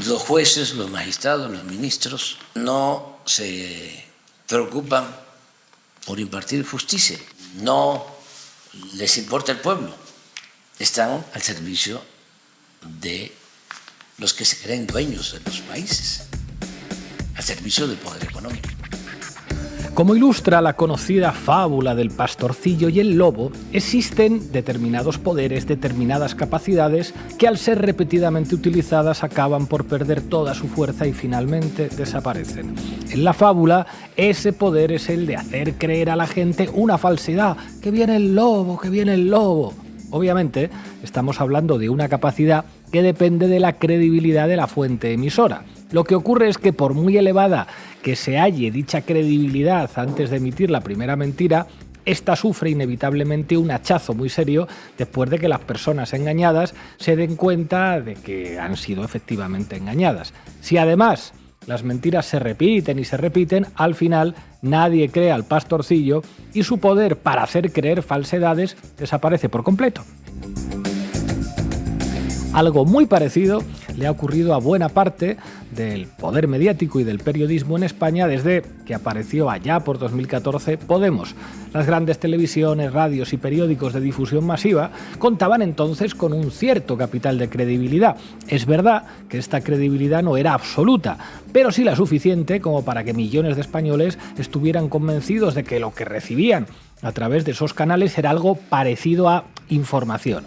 Los jueces, los magistrados, los ministros no se preocupan por impartir justicia, no les importa el pueblo, están al servicio de los que se creen dueños de los países, al servicio del poder económico. Como ilustra la conocida fábula del pastorcillo y el lobo, existen determinados poderes, determinadas capacidades que al ser repetidamente utilizadas acaban por perder toda su fuerza y finalmente desaparecen. En la fábula, ese poder es el de hacer creer a la gente una falsedad, que viene el lobo, que viene el lobo. Obviamente, estamos hablando de una capacidad que depende de la credibilidad de la fuente emisora. Lo que ocurre es que por muy elevada que se halle dicha credibilidad antes de emitir la primera mentira, esta sufre inevitablemente un hachazo muy serio después de que las personas engañadas se den cuenta de que han sido efectivamente engañadas. Si además las mentiras se repiten y se repiten, al final nadie cree al pastorcillo y su poder para hacer creer falsedades desaparece por completo. Algo muy parecido le ha ocurrido a buena parte del poder mediático y del periodismo en España desde que apareció allá por 2014 Podemos. Las grandes televisiones, radios y periódicos de difusión masiva contaban entonces con un cierto capital de credibilidad. Es verdad que esta credibilidad no era absoluta, pero sí la suficiente como para que millones de españoles estuvieran convencidos de que lo que recibían a través de esos canales era algo parecido a información.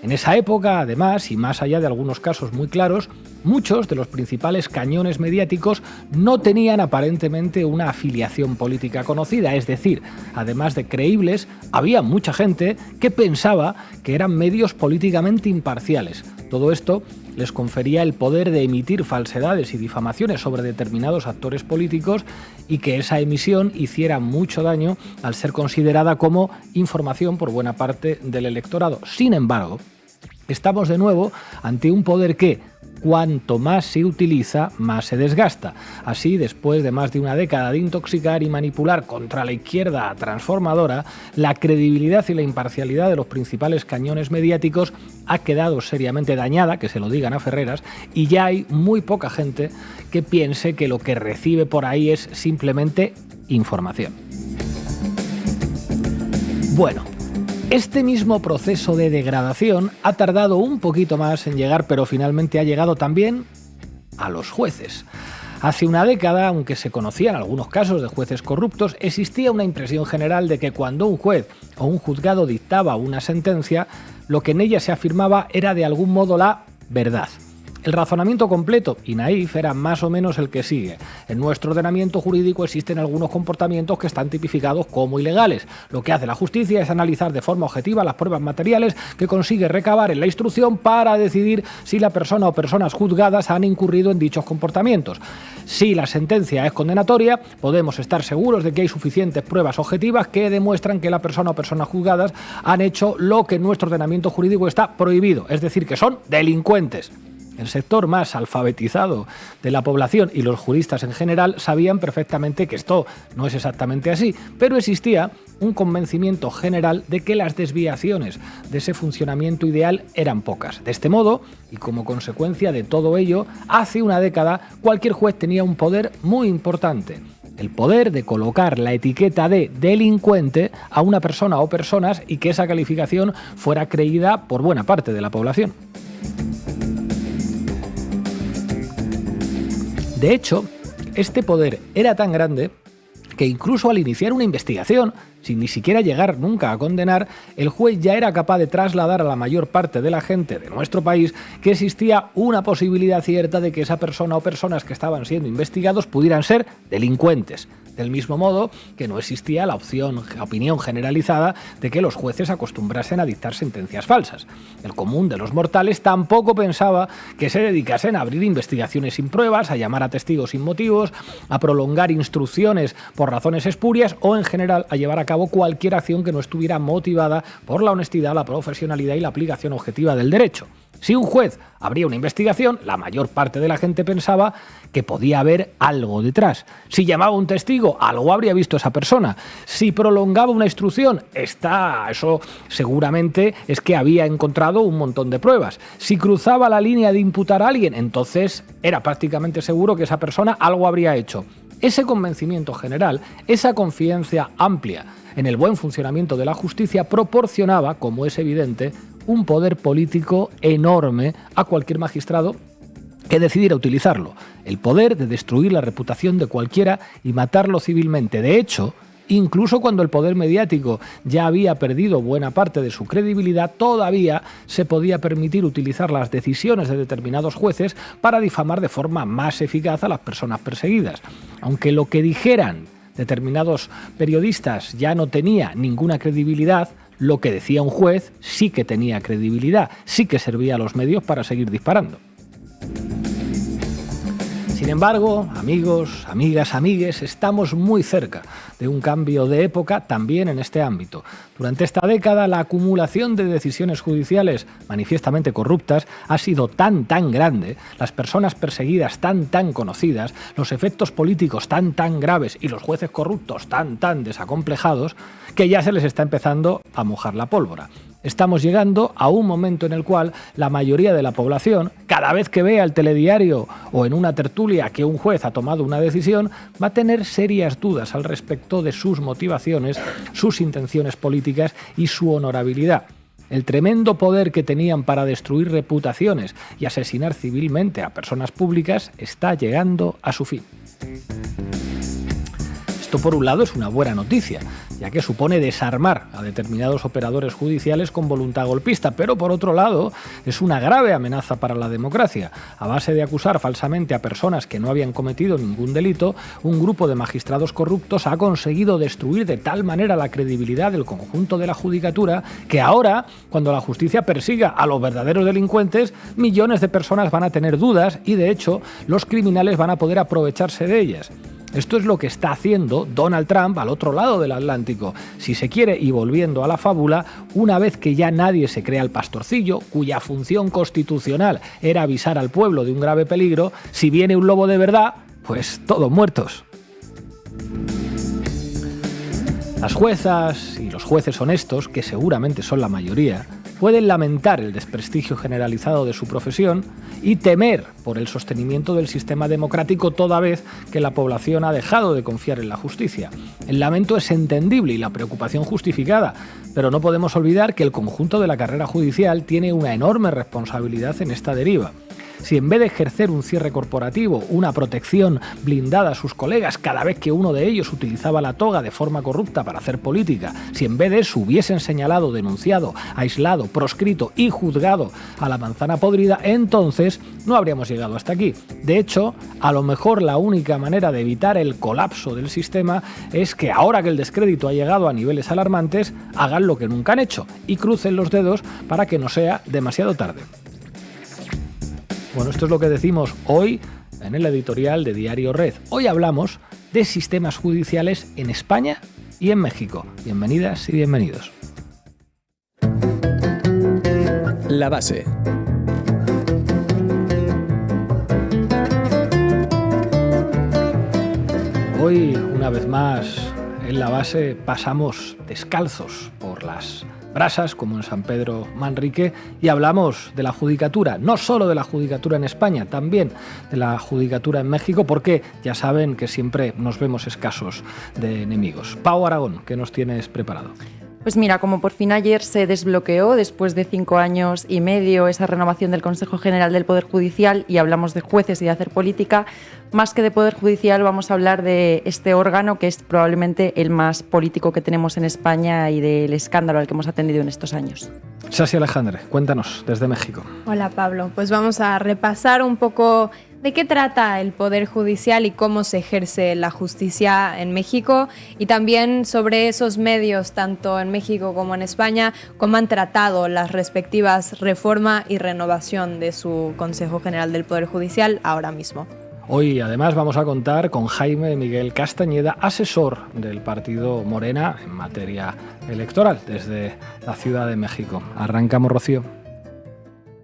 En esa época, además, y más allá de algunos casos muy claros, muchos de los principales cañones mediáticos no tenían aparentemente una afiliación política conocida, es decir, además de creíbles, había mucha gente que pensaba que eran medios políticamente imparciales. Todo esto les confería el poder de emitir falsedades y difamaciones sobre determinados actores políticos y que esa emisión hiciera mucho daño al ser considerada como información por buena parte del electorado. Sin embargo, estamos de nuevo ante un poder que, cuanto más se utiliza, más se desgasta. Así, después de más de una década de intoxicar y manipular contra la izquierda transformadora, la credibilidad y la imparcialidad de los principales cañones mediáticos ha quedado seriamente dañada, que se lo digan a Ferreras, y ya hay muy poca gente que piense que lo que recibe por ahí es simplemente información. Bueno, este mismo proceso de degradación ha tardado un poquito más en llegar, pero finalmente ha llegado también a los jueces. Hace una década, aunque se conocían algunos casos de jueces corruptos, existía una impresión general de que cuando un juez o un juzgado dictaba una sentencia, lo que en ella se afirmaba era de algún modo la verdad. El razonamiento completo y naif era más o menos el que sigue. En nuestro ordenamiento jurídico existen algunos comportamientos que están tipificados como ilegales. Lo que hace la justicia es analizar de forma objetiva las pruebas materiales que consigue recabar en la instrucción para decidir si la persona o personas juzgadas han incurrido en dichos comportamientos. Si la sentencia es condenatoria, podemos estar seguros de que hay suficientes pruebas objetivas que demuestran que la persona o personas juzgadas han hecho lo que en nuestro ordenamiento jurídico está prohibido, es decir, que son delincuentes. El sector más alfabetizado de la población y los juristas en general sabían perfectamente que esto no es exactamente así, pero existía un convencimiento general de que las desviaciones de ese funcionamiento ideal eran pocas. De este modo, y como consecuencia de todo ello, hace una década cualquier juez tenía un poder muy importante: el poder de colocar la etiqueta de delincuente a una persona o personas y que esa calificación fuera creída por buena parte de la población. De hecho, este poder era tan grande que incluso al iniciar una investigación, sin ni siquiera llegar nunca a condenar, el juez ya era capaz de trasladar a la mayor parte de la gente de nuestro país que existía una posibilidad cierta de que esa persona o personas que estaban siendo investigados pudieran ser delincuentes. Del mismo modo que no existía la opinión generalizada de que los jueces acostumbrasen a dictar sentencias falsas. El común de los mortales tampoco pensaba que se dedicasen a abrir investigaciones sin pruebas, a llamar a testigos sin motivos, a prolongar instrucciones por razones espurias o en general a llevar a cabo cualquier acción que no estuviera motivada por la honestidad, la profesionalidad y la aplicación objetiva del derecho. Si un juez abría una investigación, la mayor parte de la gente pensaba que podía haber algo detrás. Si llamaba a un testigo, algo habría visto esa persona. Si prolongaba una instrucción, eso seguramente es que había encontrado un montón de pruebas. Si cruzaba la línea de imputar a alguien, entonces era prácticamente seguro que esa persona algo habría hecho. Ese convencimiento general, esa confianza amplia en el buen funcionamiento de la justicia proporcionaba, como es evidente, un poder político enorme a cualquier magistrado que decidiera utilizarlo. El poder de destruir la reputación de cualquiera y matarlo civilmente. De hecho, incluso cuando el poder mediático ya había perdido buena parte de su credibilidad, todavía se podía permitir utilizar las decisiones de determinados jueces para difamar de forma más eficaz a las personas perseguidas. Aunque lo que dijeran determinados periodistas ya no tenía ninguna credibilidad, lo que decía un juez sí que tenía credibilidad, sí que servía a los medios para seguir disparando. Sin embargo, amigos, amigas, amigues, estamos muy cerca de un cambio de época también en este ámbito. Durante esta década, la acumulación de decisiones judiciales manifiestamente corruptas ha sido tan grande, las personas perseguidas tan conocidas, los efectos políticos tan graves y los jueces corruptos tan desacomplejados, que ya se les está empezando a mojar la pólvora. Estamos llegando a un momento en el cual la mayoría de la población, cada vez que vea el telediario o en una tertulia que un juez ha tomado una decisión, va a tener serias dudas al respecto de sus motivaciones, sus intenciones políticas y su honorabilidad. El tremendo poder que tenían para destruir reputaciones y asesinar civilmente a personas públicas está llegando a su fin. Esto, por un lado, es una buena noticia, ya que supone desarmar a determinados operadores judiciales con voluntad golpista, pero por otro lado es una grave amenaza para la democracia. A base de acusar falsamente a personas que no habían cometido ningún delito, un grupo de magistrados corruptos ha conseguido destruir de tal manera la credibilidad del conjunto de la judicatura que ahora, cuando la justicia persiga a los verdaderos delincuentes, millones de personas van a tener dudas y, de hecho, los criminales van a poder aprovecharse de ellas. Esto es lo que está haciendo Donald Trump al otro lado del Atlántico. Si se quiere, y volviendo a la fábula, una vez que ya nadie se crea el pastorcillo, cuya función constitucional era avisar al pueblo de un grave peligro, si viene un lobo de verdad, pues todos muertos. Las juezas y los jueces honestos, que seguramente son la mayoría, pueden lamentar el desprestigio generalizado de su profesión y temer por el sostenimiento del sistema democrático toda vez que la población ha dejado de confiar en la justicia. El lamento es entendible y la preocupación justificada, pero no podemos olvidar que el conjunto de la carrera judicial tiene una enorme responsabilidad en esta deriva. Si en vez de ejercer un cierre corporativo, una protección blindada a sus colegas cada vez que uno de ellos utilizaba la toga de forma corrupta para hacer política, si en vez de eso hubiesen señalado, denunciado, aislado, proscrito y juzgado a la manzana podrida, entonces no habríamos llegado hasta aquí. De hecho, a lo mejor la única manera de evitar el colapso del sistema es que ahora que el descrédito ha llegado a niveles alarmantes, hagan lo que nunca han hecho y crucen los dedos para que no sea demasiado tarde. Bueno, esto es lo que decimos hoy en el editorial de Diario Red. Hoy hablamos de sistemas judiciales en España y en México. Bienvenidas y bienvenidos. La Base. Hoy, una vez más, en La Base pasamos descalzos por las brasas, como en San Pedro Manrique, y hablamos de la judicatura, no solo de la judicatura en España, también de la judicatura en México, porque ya saben que siempre nos vemos escasos de enemigos. Pau Aragón, ¿qué nos tienes preparado? Pues mira, como por fin ayer se desbloqueó, después de 5 años y medio, esa renovación del Consejo General del Poder Judicial, y hablamos de jueces y de hacer política, más que de Poder Judicial vamos a hablar de este órgano que es probablemente el más político que tenemos en España y del escándalo al que hemos atendido en estos años. Sasi Alejandre, cuéntanos desde México. Hola Pablo, pues vamos a repasar un poco de qué trata el Poder Judicial y cómo se ejerce la justicia en México, y también sobre esos medios, tanto en México como en España, cómo han tratado las respectivas reforma y renovación de su Consejo General del Poder Judicial ahora mismo. Hoy además vamos a contar con Jaime Miguel Castañeda, asesor del partido Morena en materia electoral desde la Ciudad de México. Arrancamos, Rocío.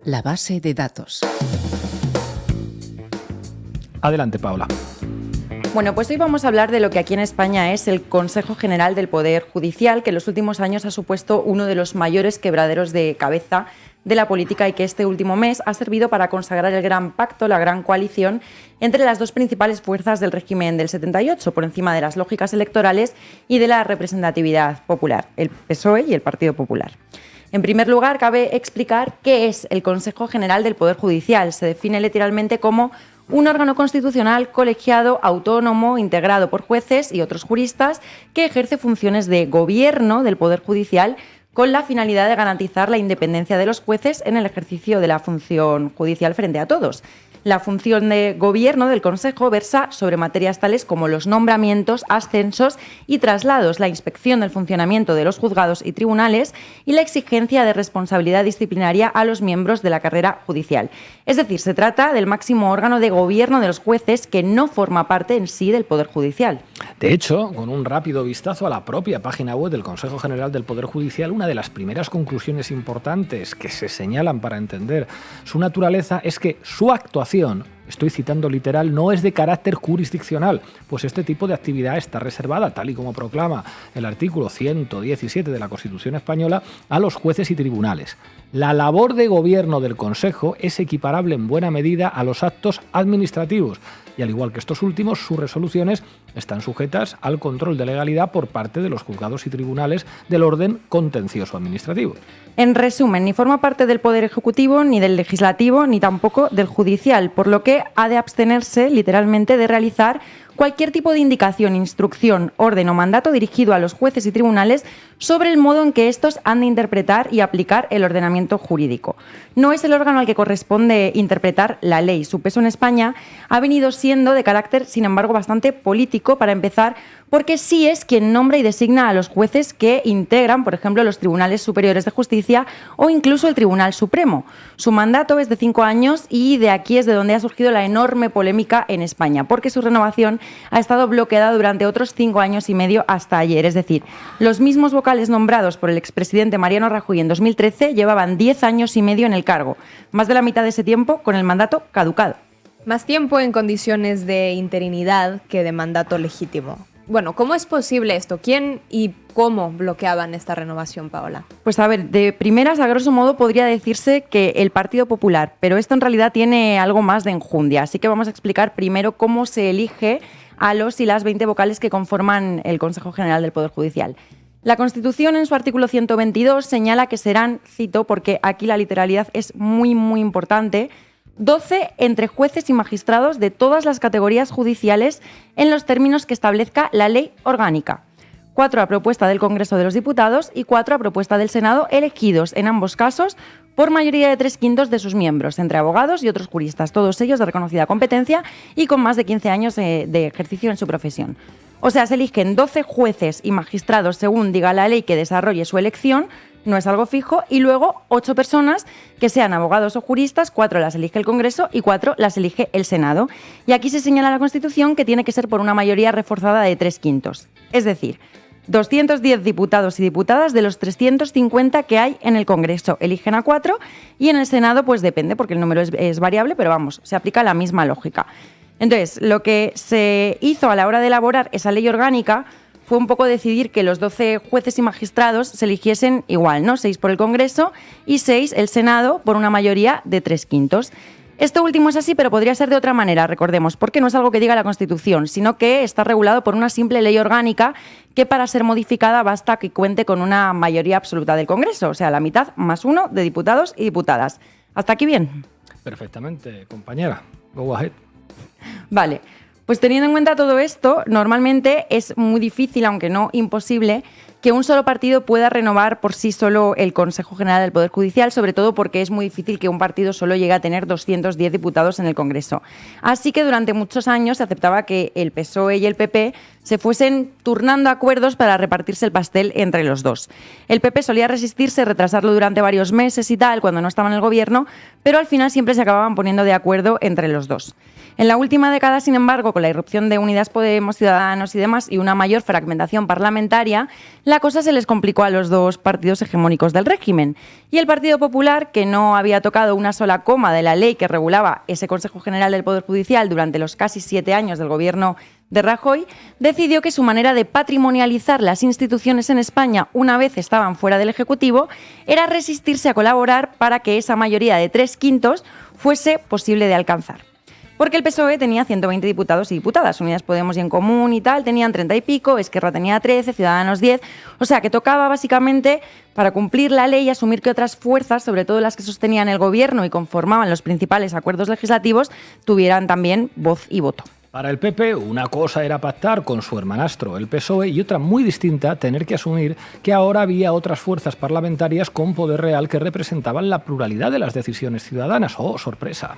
La base de datos. Adelante, Paula. Bueno, pues hoy vamos a hablar de lo que aquí en España es el Consejo General del Poder Judicial, que en los últimos años ha supuesto uno de los mayores quebraderos de cabeza de la política y que este último mes ha servido para consagrar el gran pacto, la gran coalición entre las dos principales fuerzas del régimen del 78, por encima de las lógicas electorales y de la representatividad popular, el PSOE y el Partido Popular. En primer lugar, cabe explicar qué es el Consejo General del Poder Judicial. Se define literalmente como un órgano constitucional colegiado, autónomo, integrado por jueces y otros juristas que ejerce funciones de gobierno del Poder Judicial con la finalidad de garantizar la independencia de los jueces en el ejercicio de la función judicial frente a todos. La función de gobierno del Consejo versa sobre materias tales como los nombramientos, ascensos y traslados, la inspección del funcionamiento de los juzgados y tribunales y la exigencia de responsabilidad disciplinaria a los miembros de la carrera judicial. Es decir, se trata del máximo órgano de gobierno de los jueces que no forma parte en sí del Poder Judicial. De hecho, con un rápido vistazo a la propia página web del Consejo General del Poder Judicial, una de las primeras conclusiones importantes que se señalan para entender su naturaleza es que su actuación, estoy citando literal, no es de carácter jurisdiccional, pues este tipo de actividad está reservada, tal y como proclama el artículo 117 de la Constitución española, a los jueces y tribunales. La labor de gobierno del Consejo es equiparable en buena medida a los actos administrativos y, al igual que estos últimos, sus resoluciones están sujetas al control de legalidad por parte de los juzgados y tribunales del orden contencioso administrativo. En resumen, ni forma parte del Poder Ejecutivo, ni del Legislativo, ni tampoco del Judicial, por lo que ha de abstenerse, literalmente, de realizar cualquier tipo de indicación, instrucción, orden o mandato dirigido a los jueces y tribunales sobre el modo en que estos han de interpretar y aplicar el ordenamiento jurídico. No es el órgano al que corresponde interpretar la ley. Su peso en España ha venido siendo de carácter, sin embargo, bastante político, para empezar, porque sí es quien nombra y designa a los jueces que integran, por ejemplo, los tribunales superiores de justicia o incluso el Tribunal Supremo. Su mandato es de 5 años y de aquí es de donde ha surgido la enorme polémica en España, porque su renovación ha estado bloqueada durante otros 5 años y medio hasta ayer. Es decir, los mismos vocales nombrados por el expresidente Mariano Rajoy en 2013 llevaban 10 años y medio en el cargo, más de la mitad de ese tiempo con el mandato caducado. Más tiempo en condiciones de interinidad que de mandato legítimo. Bueno, ¿cómo es posible esto? ¿Quién y cómo bloqueaban esta renovación, Paola? Pues a ver, de primeras, a grosso modo, podría decirse que el Partido Popular, pero esto en realidad tiene algo más de enjundia. Así que vamos a explicar primero cómo se elige a los y las 20 vocales que conforman el Consejo General del Poder Judicial. La Constitución, en su artículo 122, señala que serán, cito, porque aquí la literalidad es muy, muy importante, 12 entre jueces y magistrados de todas las categorías judiciales en los términos que establezca la ley orgánica. 4 a propuesta del Congreso de los Diputados y 4 a propuesta del Senado, elegidos en ambos casos por mayoría de 3/5 de sus miembros, entre abogados y otros juristas, todos ellos de reconocida competencia y con más de 15 años de ejercicio en su profesión. O sea, se eligen 12 jueces y magistrados según diga la ley que desarrolle su elección, no es algo fijo, y luego 8 personas que sean abogados o juristas, 4 las elige el Congreso y 4 las elige el Senado. Y aquí se señala en la Constitución que tiene que ser por una mayoría reforzada de 3/5. Es decir, 210 diputados y diputadas de los 350 que hay en el Congreso eligen a 4 y en el Senado pues depende porque el número es variable, pero vamos, se aplica la misma lógica. Entonces, lo que se hizo a la hora de elaborar esa ley orgánica fue un poco decidir que los 12 jueces y magistrados se eligiesen igual, ¿no? 6 por el Congreso y 6 el Senado por una mayoría de 3/5. Esto último es así, pero podría ser de otra manera, recordemos, porque no es algo que diga la Constitución, sino que está regulado por una simple ley orgánica que para ser modificada basta que cuente con una mayoría absoluta del Congreso, o sea, la mitad más 1 de diputados y diputadas. ¿Hasta aquí bien? Perfectamente, compañera. Go ahead. Vale, pues teniendo en cuenta todo esto, normalmente es muy difícil, aunque no imposible, que un solo partido pueda renovar por sí solo el Consejo General del Poder Judicial, sobre todo porque es muy difícil que un partido solo llegue a tener 210 diputados en el Congreso. Así que durante muchos años se aceptaba que el PSOE y el PP se fuesen turnando acuerdos para repartirse el pastel entre los dos. El PP solía resistirse, retrasarlo durante varios meses y tal, cuando no estaba en el gobierno, pero al final siempre se acababan poniendo de acuerdo entre los dos. En la última década, sin embargo, con la irrupción de Unidas Podemos, Ciudadanos y demás, y una mayor fragmentación parlamentaria, la cosa se les complicó a los dos partidos hegemónicos del régimen. Y el Partido Popular, que no había tocado una sola coma de la ley que regulaba ese Consejo General del Poder Judicial durante los casi 7 años del gobierno de Rajoy, decidió que su manera de patrimonializar las instituciones en España una vez estaban fuera del Ejecutivo era resistirse a colaborar para que esa mayoría de 3/5 fuese posible de alcanzar. Porque el PSOE tenía 120 diputados y diputadas, Unidas Podemos y En Común y tal, tenían 30 y pico, Esquerra tenía 13, Ciudadanos 10, o sea que tocaba básicamente, para cumplir la ley, asumir que otras fuerzas, sobre todo las que sostenían el gobierno y conformaban los principales acuerdos legislativos, tuvieran también voz y voto. Para el PP, una cosa era pactar con su hermanastro, el PSOE, y otra muy distinta, tener que asumir que ahora había otras fuerzas parlamentarias con poder real que representaban la pluralidad de las decisiones ciudadanas. ¡Oh, sorpresa!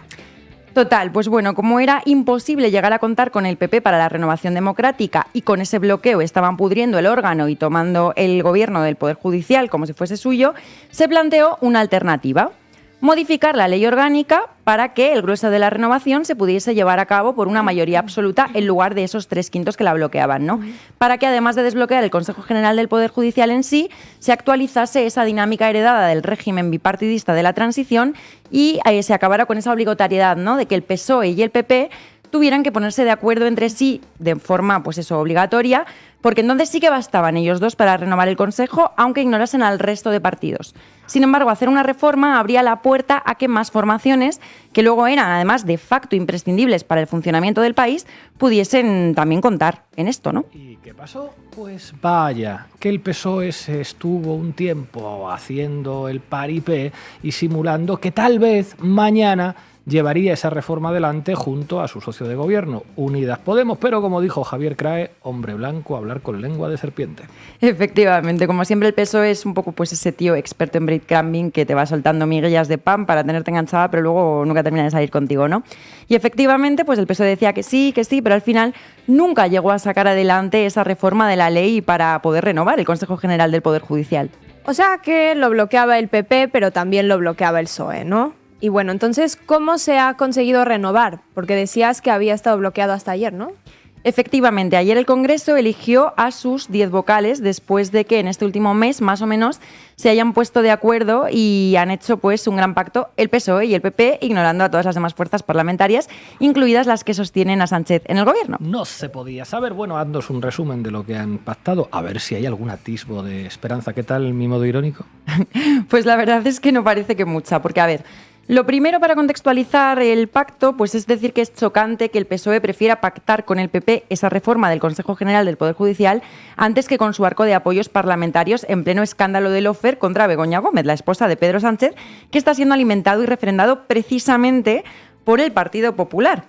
Total, pues bueno, como era imposible llegar a contar con el PP para la renovación democrática y con ese bloqueo estaban pudriendo el órgano y tomando el gobierno del Poder Judicial como si fuese suyo, se planteó una alternativa: modificar la ley orgánica para que el grueso de la renovación se pudiese llevar a cabo por una mayoría absoluta en lugar de esos 3/5 que la bloqueaban, ¿no? Para que, además de desbloquear el Consejo General del Poder Judicial en sí, se actualizase esa dinámica heredada del régimen bipartidista de la transición y se acabara con esa obligatoriedad, ¿no?, de que el PSOE y el PP tuvieran que ponerse de acuerdo entre sí de forma, pues eso, obligatoria, porque entonces sí que bastaban ellos dos para renovar el Consejo, aunque ignorasen al resto de partidos. Sin embargo, hacer una reforma abría la puerta a que más formaciones, que luego eran además de facto imprescindibles para el funcionamiento del país, pudiesen también contar en esto, ¿no? ¿Y qué pasó? Pues vaya, que el PSOE se estuvo un tiempo haciendo el paripé y simulando que tal vez mañana llevaría esa reforma adelante junto a su socio de gobierno, Unidas Podemos, pero como dijo Javier Crae, hombre blanco, hablar con lengua de serpiente. Efectivamente, como siempre el PSOE es un poco pues ese tío experto en breadcrumbing que te va soltando miguillas de pan para tenerte enganchada, pero luego nunca termina de salir contigo, ¿no? Y efectivamente, pues el PSOE decía que sí, pero al final nunca llegó a sacar adelante esa reforma de la ley para poder renovar el Consejo General del Poder Judicial. O sea que lo bloqueaba el PP, pero también lo bloqueaba el PSOE, ¿no? Y bueno, entonces, ¿cómo se ha conseguido renovar? Porque decías que había estado bloqueado hasta ayer, ¿no? Efectivamente, ayer el Congreso eligió a sus 10 vocales después de que en este último mes, más o menos, se hayan puesto de acuerdo y han hecho pues un gran pacto el PSOE y el PP, ignorando a todas las demás fuerzas parlamentarias, incluidas las que sostienen a Sánchez en el gobierno. No se podía saber. Bueno, haznos un resumen de lo que han pactado, a ver si hay algún atisbo de esperanza. ¿Qué tal mi modo irónico? Pues la verdad es que no parece que mucha, porque a ver, lo primero para contextualizar el pacto, pues es decir que es chocante que el PSOE prefiera pactar con el PP esa reforma del Consejo General del Poder Judicial antes que con su arco de apoyos parlamentarios en pleno escándalo de Lofer contra Begoña Gómez, la esposa de Pedro Sánchez, que está siendo alimentado y refrendado precisamente por el Partido Popular.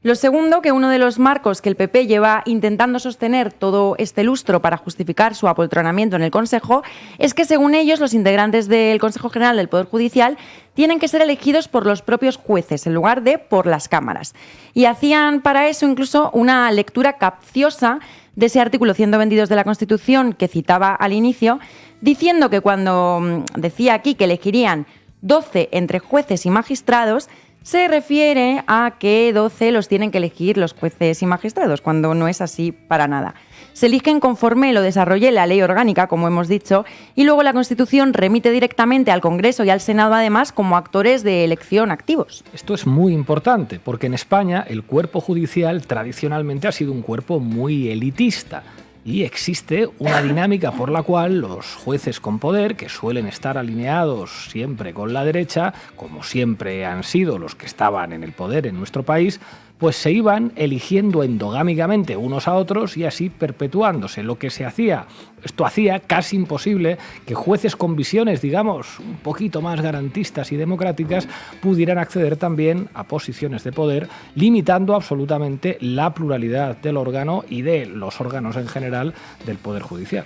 Lo segundo, que uno de los marcos que el PP lleva intentando sostener todo este lustro para justificar su apoltronamiento en el Consejo es que, según ellos, los integrantes del Consejo General del Poder Judicial tienen que ser elegidos por los propios jueces en lugar de por las cámaras. Y hacían para eso incluso una lectura capciosa de ese artículo 122 de la Constitución que citaba al inicio, diciendo que cuando decía aquí que elegirían 12 entre jueces y magistrados, se refiere a que 12 los tienen que elegir los jueces y magistrados, cuando no es así para nada. Se eligen conforme lo desarrolle la ley orgánica, como hemos dicho, y luego la Constitución remite directamente al Congreso y al Senado, además, como actores de elección activos. Esto es muy importante, porque en España el cuerpo judicial tradicionalmente ha sido un cuerpo muy elitista. Y existe una dinámica por la cual los jueces con poder, que suelen estar alineados siempre con la derecha, como siempre han sido los que estaban en el poder en nuestro país, pues se iban eligiendo endogámicamente unos a otros y así perpetuándose. Lo que se hacía, esto hacía casi imposible que jueces con visiones, digamos, un poquito más garantistas y democráticas pudieran acceder también a posiciones de poder, limitando absolutamente la pluralidad del órgano y de los órganos en general del Poder Judicial.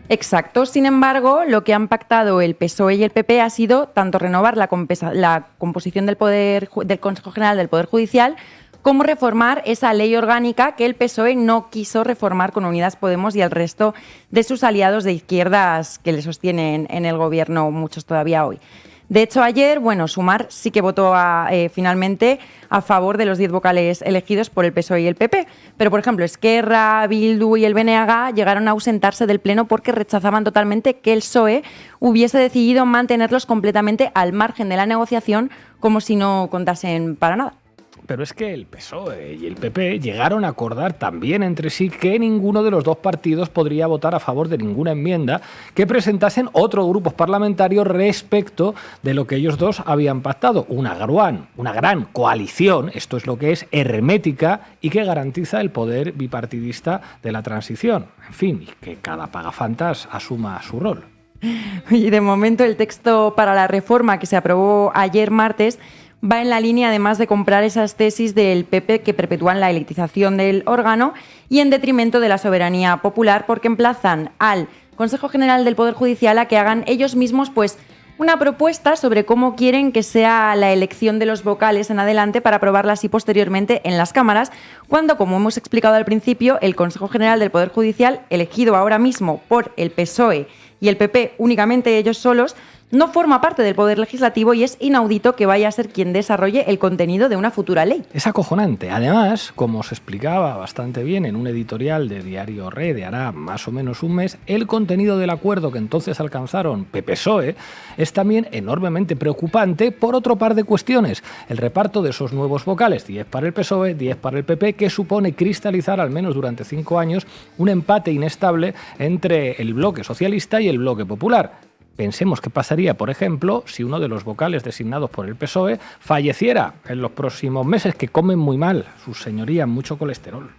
Exacto. Sin embargo, lo que han pactado el PSOE y el PP ha sido tanto renovar la composición del Consejo General del Poder Judicial como reformar esa ley orgánica que el PSOE no quiso reformar con Unidas Podemos y el resto de sus aliados de izquierdas que le sostienen en el gobierno, muchos todavía hoy. De hecho, ayer, Sumar sí que votó finalmente a favor de los 10 vocales elegidos por el PSOE y el PP. Pero, por ejemplo, Esquerra, Bildu y el BNG llegaron a ausentarse del Pleno porque rechazaban totalmente que el PSOE hubiese decidido mantenerlos completamente al margen de la negociación, como si no contasen para nada. Pero es que el PSOE y el PP llegaron a acordar también entre sí que ninguno de los dos partidos podría votar a favor de ninguna enmienda que presentasen otros grupos parlamentarios respecto de lo que ellos dos habían pactado. Una gran coalición, esto es lo que es hermética y que garantiza el poder bipartidista de la transición. En fin, y que cada pagafantas asuma su rol. Y de momento el texto para la reforma que se aprobó ayer martes va en la línea, además, de comprar esas tesis del PP que perpetúan la elitización del órgano y en detrimento de la soberanía popular, porque emplazan al Consejo General del Poder Judicial a que hagan ellos mismos una propuesta sobre cómo quieren que sea la elección de los vocales en adelante para aprobarla así posteriormente en las cámaras, cuando, como hemos explicado al principio, el Consejo General del Poder Judicial, elegido ahora mismo por el PSOE y el PP únicamente ellos solos, no forma parte del Poder Legislativo y es inaudito que vaya a ser quien desarrolle el contenido de una futura ley. Es acojonante. Además, como se explicaba bastante bien en un editorial de Diario Re de hará más o menos un mes, el contenido del acuerdo que entonces alcanzaron PP-PSOE es también enormemente preocupante por otro par de cuestiones. El reparto de esos nuevos vocales, 10 para el PSOE, 10 para el PP, que supone cristalizar al menos durante 5 años un empate inestable entre el bloque socialista y el bloque popular. Pensemos qué pasaría, por ejemplo, si uno de los vocales designados por el PSOE falleciera en los próximos meses, que comen muy mal, sus señorías, mucho colesterol.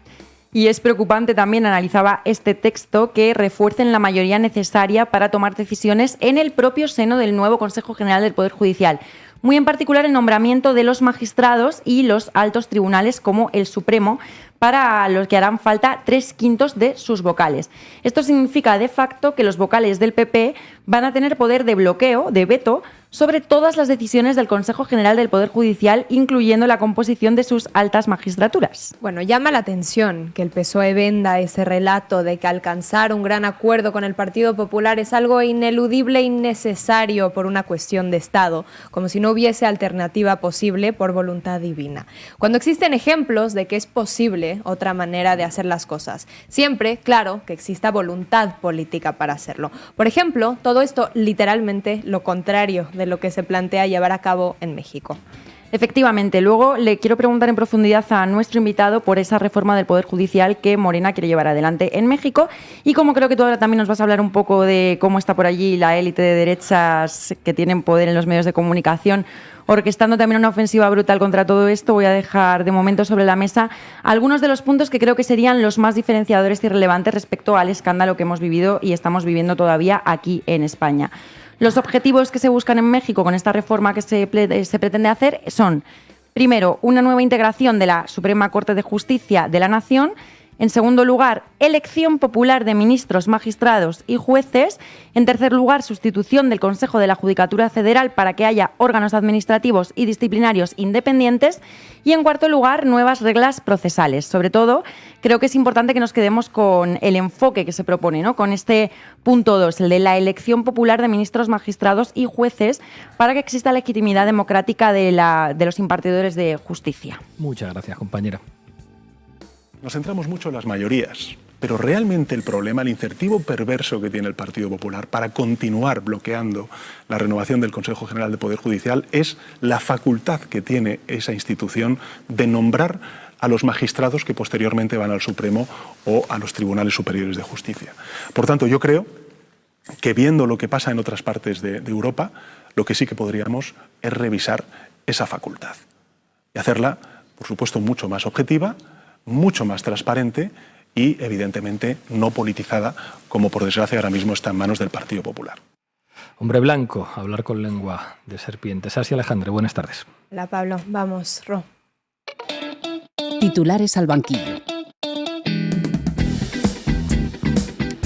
Y es preocupante también, analizaba este texto, que refuercen la mayoría necesaria para tomar decisiones en el propio seno del nuevo Consejo General del Poder Judicial. Muy en particular el nombramiento de los magistrados y los altos tribunales como el Supremo, para los que harán falta 3/5 de sus vocales. Esto significa de facto que los vocales del PP van a tener poder de bloqueo, de veto, sobre todas las decisiones del Consejo General del Poder Judicial, incluyendo la composición de sus altas magistraturas. Bueno, llama la atención que el PSOE venda ese relato de que alcanzar un gran acuerdo con el Partido Popular es algo ineludible y necesario por una cuestión de Estado, como si no hubiese alternativa posible por voluntad divina. Cuando existen ejemplos de que es posible otra manera de hacer las cosas, siempre, claro, que exista voluntad política para hacerlo. Por ejemplo, todo esto literalmente lo contrario de lo que se plantea llevar a cabo en México. Efectivamente, luego le quiero preguntar en profundidad a nuestro invitado por esa reforma del Poder Judicial que Morena quiere llevar adelante en México, y como creo que tú ahora también nos vas a hablar un poco de cómo está por allí la élite de derechas que tienen poder en los medios de comunicación, orquestando también una ofensiva brutal contra todo esto, voy a dejar de momento sobre la mesa algunos de los puntos que creo que serían los más diferenciadores y relevantes respecto al escándalo que hemos vivido y estamos viviendo todavía aquí en España. Los objetivos que se buscan en México con esta reforma que se pretende hacer son, primero, una nueva integración de la Suprema Corte de Justicia de la Nación. En segundo lugar, elección popular de ministros, magistrados y jueces. En tercer lugar, sustitución del Consejo de la Judicatura Federal para que haya órganos administrativos y disciplinarios independientes. Y en cuarto lugar, nuevas reglas procesales. Sobre todo, creo que es importante que nos quedemos con el enfoque que se propone, ¿no? Con este punto 2, el de la elección popular de ministros, magistrados y jueces para que exista legitimidad democrática de los impartidores de justicia. Muchas gracias, compañera. Nos centramos mucho en las mayorías, pero realmente el problema, el incentivo perverso que tiene el Partido Popular para continuar bloqueando la renovación del Consejo General de Poder Judicial es la facultad que tiene esa institución de nombrar a los magistrados que posteriormente van al Supremo o a los tribunales superiores de justicia. Por tanto, yo creo que viendo lo que pasa en otras partes de Europa, lo que sí que podríamos es revisar esa facultad y hacerla, por supuesto, mucho más objetiva, mucho más transparente y, evidentemente, no politizada, como por desgracia ahora mismo está en manos del Partido Popular. Hombre blanco, hablar con lengua de serpiente. Sasi Alejandre, buenas tardes. Hola, Pablo. Vamos, Ro. Titulares al banquillo.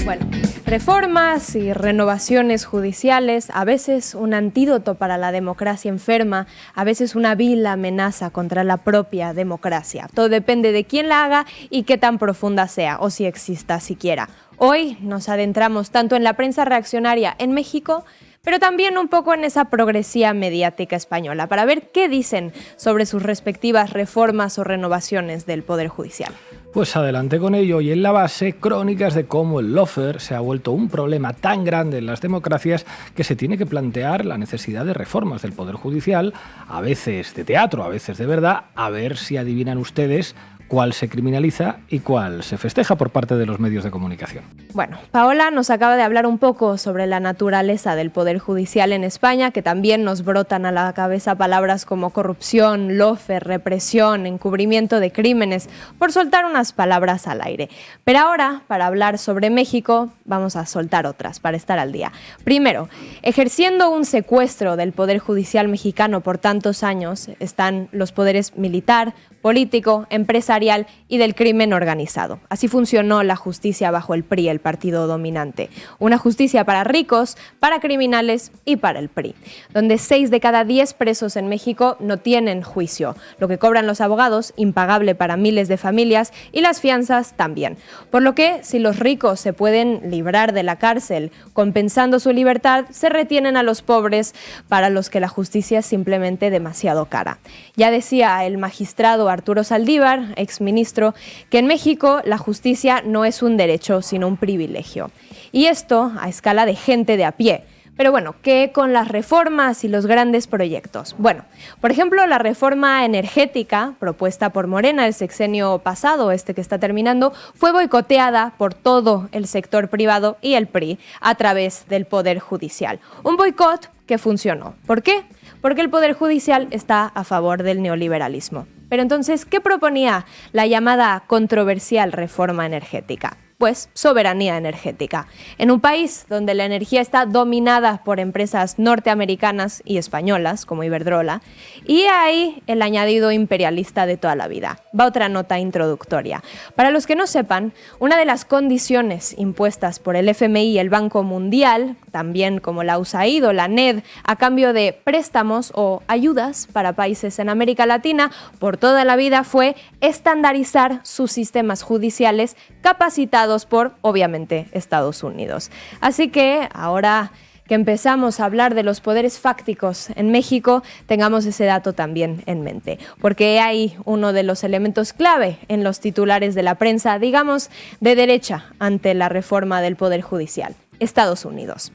Bueno, reformas y renovaciones judiciales, a veces un antídoto para la democracia enferma, a veces una vil amenaza contra la propia democracia. Todo depende de quién la haga y qué tan profunda sea, o si exista siquiera. Hoy nos adentramos tanto en la prensa reaccionaria en México, pero también un poco en esa progresía mediática española, para ver qué dicen sobre sus respectivas reformas o renovaciones del Poder Judicial. Pues adelante con ello, y en la base, crónicas de cómo el lawfare se ha vuelto un problema tan grande en las democracias que se tiene que plantear la necesidad de reformas del Poder Judicial, a veces de teatro, a veces de verdad, a ver si adivinan ustedes cuál se criminaliza y cuál se festeja por parte de los medios de comunicación. Bueno, Paola nos acaba de hablar un poco sobre la naturaleza del Poder Judicial en España, que también nos brotan a la cabeza palabras como corrupción, lawfare, represión, encubrimiento de crímenes, por soltar unas palabras al aire. Pero ahora, para hablar sobre México, vamos a soltar otras para estar al día. Primero, ejerciendo un secuestro del Poder Judicial mexicano por tantos años, están los poderes militar, político, empresarial y del crimen organizado. Así funcionó la justicia bajo el PRI, el partido dominante. Una justicia para ricos, para criminales y para el PRI, donde 6 de cada 10 presos en México no tienen juicio. Lo que cobran los abogados, impagable para miles de familias, y las fianzas también. Por lo que, si los ricos se pueden librar de la cárcel compensando su libertad, se retienen a los pobres, para los que la justicia es simplemente demasiado cara. Ya decía el magistrado Arturo Saldívar, exministro, que en México la justicia no es un derecho, sino un privilegio. Y esto a escala de gente de a pie. Pero bueno, ¿qué con las reformas y los grandes proyectos? Bueno, por ejemplo, la reforma energética propuesta por Morena el sexenio pasado, este que está terminando, fue boicoteada por todo el sector privado y el PRI a través del Poder Judicial. Un boicot que funcionó. ¿Por qué? Porque el Poder Judicial está a favor del neoliberalismo. Pero entonces, ¿qué proponía la llamada controversial reforma energética? Pues soberanía energética. En un país donde la energía está dominada por empresas norteamericanas y españolas, como Iberdrola, y ahí el añadido imperialista de toda la vida. Va otra nota introductoria. Para los que no sepan, una de las condiciones impuestas por el FMI y el Banco Mundial, también como la USAID o la NED, a cambio de préstamos o ayudas para países en América Latina, por toda la vida fue estandarizar sus sistemas judiciales capacitados por, obviamente, Estados Unidos. Así que ahora que empezamos a hablar de los poderes fácticos en México, tengamos ese dato también en mente, porque hay uno de los elementos clave en los titulares de la prensa, digamos, de derecha ante la reforma del Poder Judicial: Estados Unidos.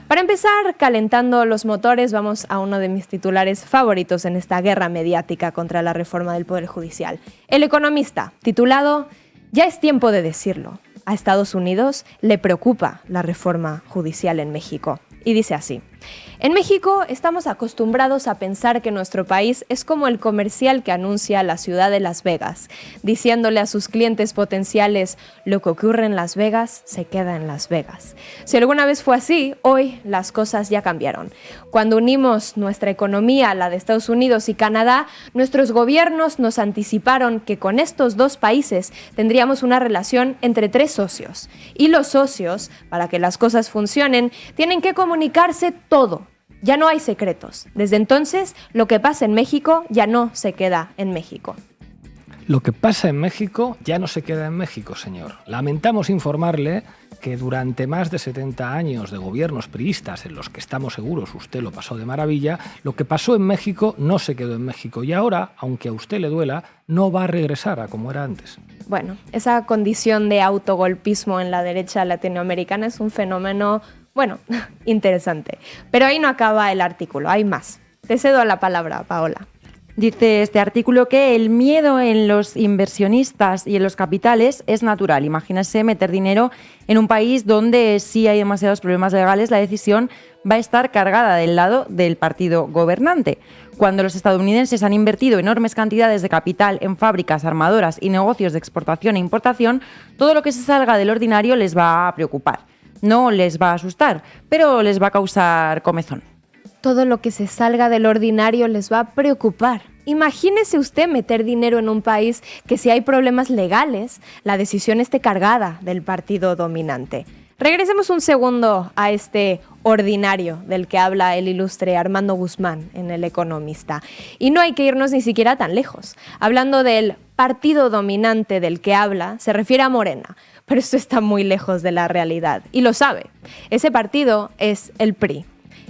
Para empezar calentando los motores, vamos a uno de mis titulares favoritos en esta guerra mediática contra la reforma del Poder Judicial. El Economista, titulado "Ya es tiempo de decirlo. A Estados Unidos le preocupa la reforma judicial en México". Y dice así: en México estamos acostumbrados a pensar que nuestro país es como el comercial que anuncia la ciudad de Las Vegas, diciéndole a sus clientes potenciales: lo que ocurre en Las Vegas se queda en Las Vegas. Si alguna vez fue así, hoy las cosas ya cambiaron. Cuando unimos nuestra economía a la de Estados Unidos y Canadá, nuestros gobiernos nos anticiparon que con estos dos países tendríamos una relación entre 3 socios. Y los socios, para que las cosas funcionen, tienen que comunicarse todo. Ya no hay secretos. Desde entonces, lo que pasa en México ya no se queda en México. Lo que pasa en México ya no se queda en México, señor. Lamentamos informarle que durante más de 70 años de gobiernos priistas, en los que estamos seguros usted lo pasó de maravilla, lo que pasó en México no se quedó en México y ahora, aunque a usted le duela, no va a regresar a como era antes. Bueno, esa condición de autogolpismo en la derecha latinoamericana es un fenómeno, bueno, interesante. Pero ahí no acaba el artículo, hay más. Te cedo la palabra, Paola. Dice este artículo que el miedo en los inversionistas y en los capitales es natural. Imagínese meter dinero en un país donde sí hay demasiados problemas legales, la decisión va a estar cargada del lado del partido gobernante. Cuando los estadounidenses han invertido enormes cantidades de capital en fábricas, armadoras y negocios de exportación e importación, todo lo que se salga del ordinario les va a preocupar. No les va a asustar, pero les va a causar comezón. Todo lo que se salga del ordinario les va a preocupar. Imagínese usted meter dinero en un país que, si hay problemas legales, la decisión esté cargada del partido dominante. Regresemos un segundo a este ordinario del que habla el ilustre Armando Guzmán en El Economista. Y no hay que irnos ni siquiera tan lejos. Hablando del partido dominante del que habla, se refiere a Morena, pero esto está muy lejos de la realidad y lo sabe. Ese partido es el PRI.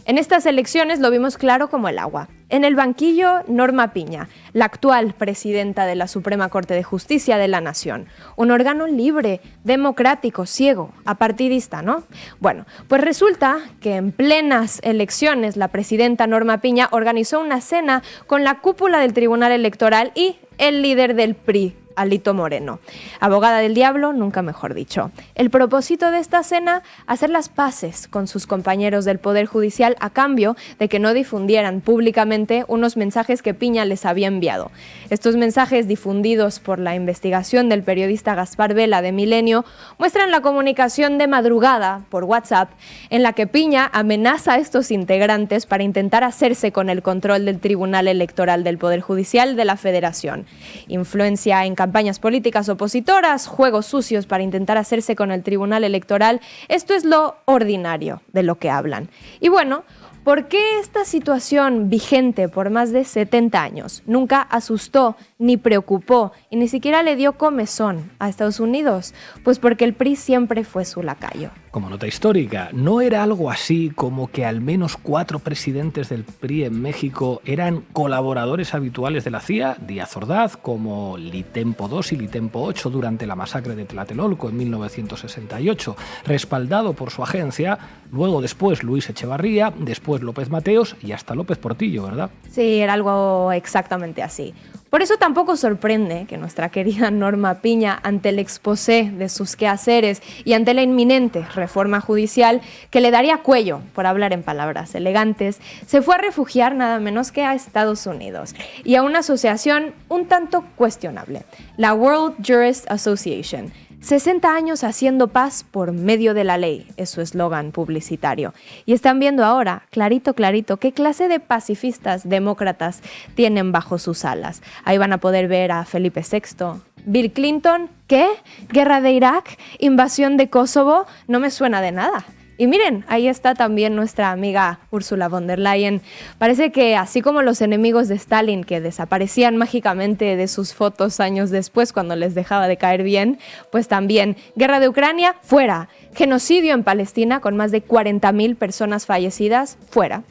En estas elecciones lo vimos claro como el agua. En el banquillo, Norma Piña, la actual presidenta de la Suprema Corte de Justicia de la Nación. Un órgano libre, democrático, ciego, apartidista, ¿no? Bueno, pues resulta que en plenas elecciones la presidenta Norma Piña organizó una cena con la cúpula del Tribunal Electoral y el líder del PRI, Alito Moreno. Abogada del diablo, nunca mejor dicho. El propósito de esta cena, hacer las paces con sus compañeros del Poder Judicial a cambio de que no difundieran públicamente unos mensajes que Piña les había enviado. Estos mensajes, difundidos por la investigación del periodista Gaspar Vela de Milenio, muestran la comunicación de madrugada por WhatsApp en la que Piña amenaza a estos integrantes para intentar hacerse con el control del Tribunal Electoral del Poder Judicial de la Federación. Influencia en campañas políticas opositoras, juegos sucios para intentar hacerse con el Tribunal Electoral. Esto es lo ordinario de lo que hablan. Y bueno, ¿por qué esta situación vigente por más de 70 años nunca asustó ni preocupó y ni siquiera le dio comezón a Estados Unidos? Pues porque el PRI siempre fue su lacayo. Como nota histórica, ¿no era algo así como que al menos 4 presidentes del PRI en México eran colaboradores habituales de la CIA? Díaz Ordaz, como Litempo II y Litempo VIII durante la masacre de Tlatelolco en 1968, respaldado por su agencia, luego después Luis Echevarría, después López Mateos y hasta López Portillo, ¿verdad? Sí, era algo exactamente así. Por eso tampoco sorprende que nuestra querida Norma Piña, ante el exposé de sus quehaceres y ante la inminente reforma judicial que le daría cuello, por hablar en palabras elegantes, se fue a refugiar nada menos que a Estados Unidos y a una asociación un tanto cuestionable, la World Jurist Association. 60 años haciendo paz por medio de la ley, es su eslogan publicitario. Y están viendo ahora, clarito, clarito, qué clase de pacifistas demócratas tienen bajo sus alas. Ahí van a poder ver a Felipe VI, Bill Clinton, ¿qué? ¿Guerra de Irak? ¿Invasión de Kosovo? No me suena de nada. Y miren, ahí está también nuestra amiga Ursula von der Leyen. Parece que así como los enemigos de Stalin que desaparecían mágicamente de sus fotos años después cuando les dejaba de caer bien, pues también guerra de Ucrania, fuera. Genocidio en Palestina con más de 40.000 personas fallecidas, fuera.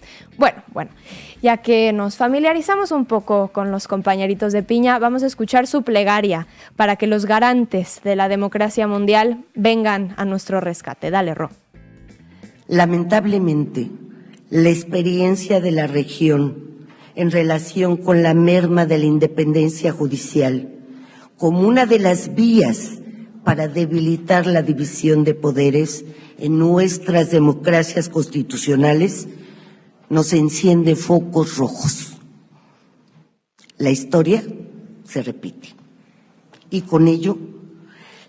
Bueno, ya que nos familiarizamos un poco con los compañeritos de Piña, vamos a escuchar su plegaria para que los garantes de la democracia mundial vengan a nuestro rescate. Dale, Ro. Lamentablemente, la experiencia de la región en relación con la merma de la independencia judicial como una de las vías para debilitar la división de poderes en nuestras democracias constitucionales nos enciende focos rojos. La historia se repite y con ello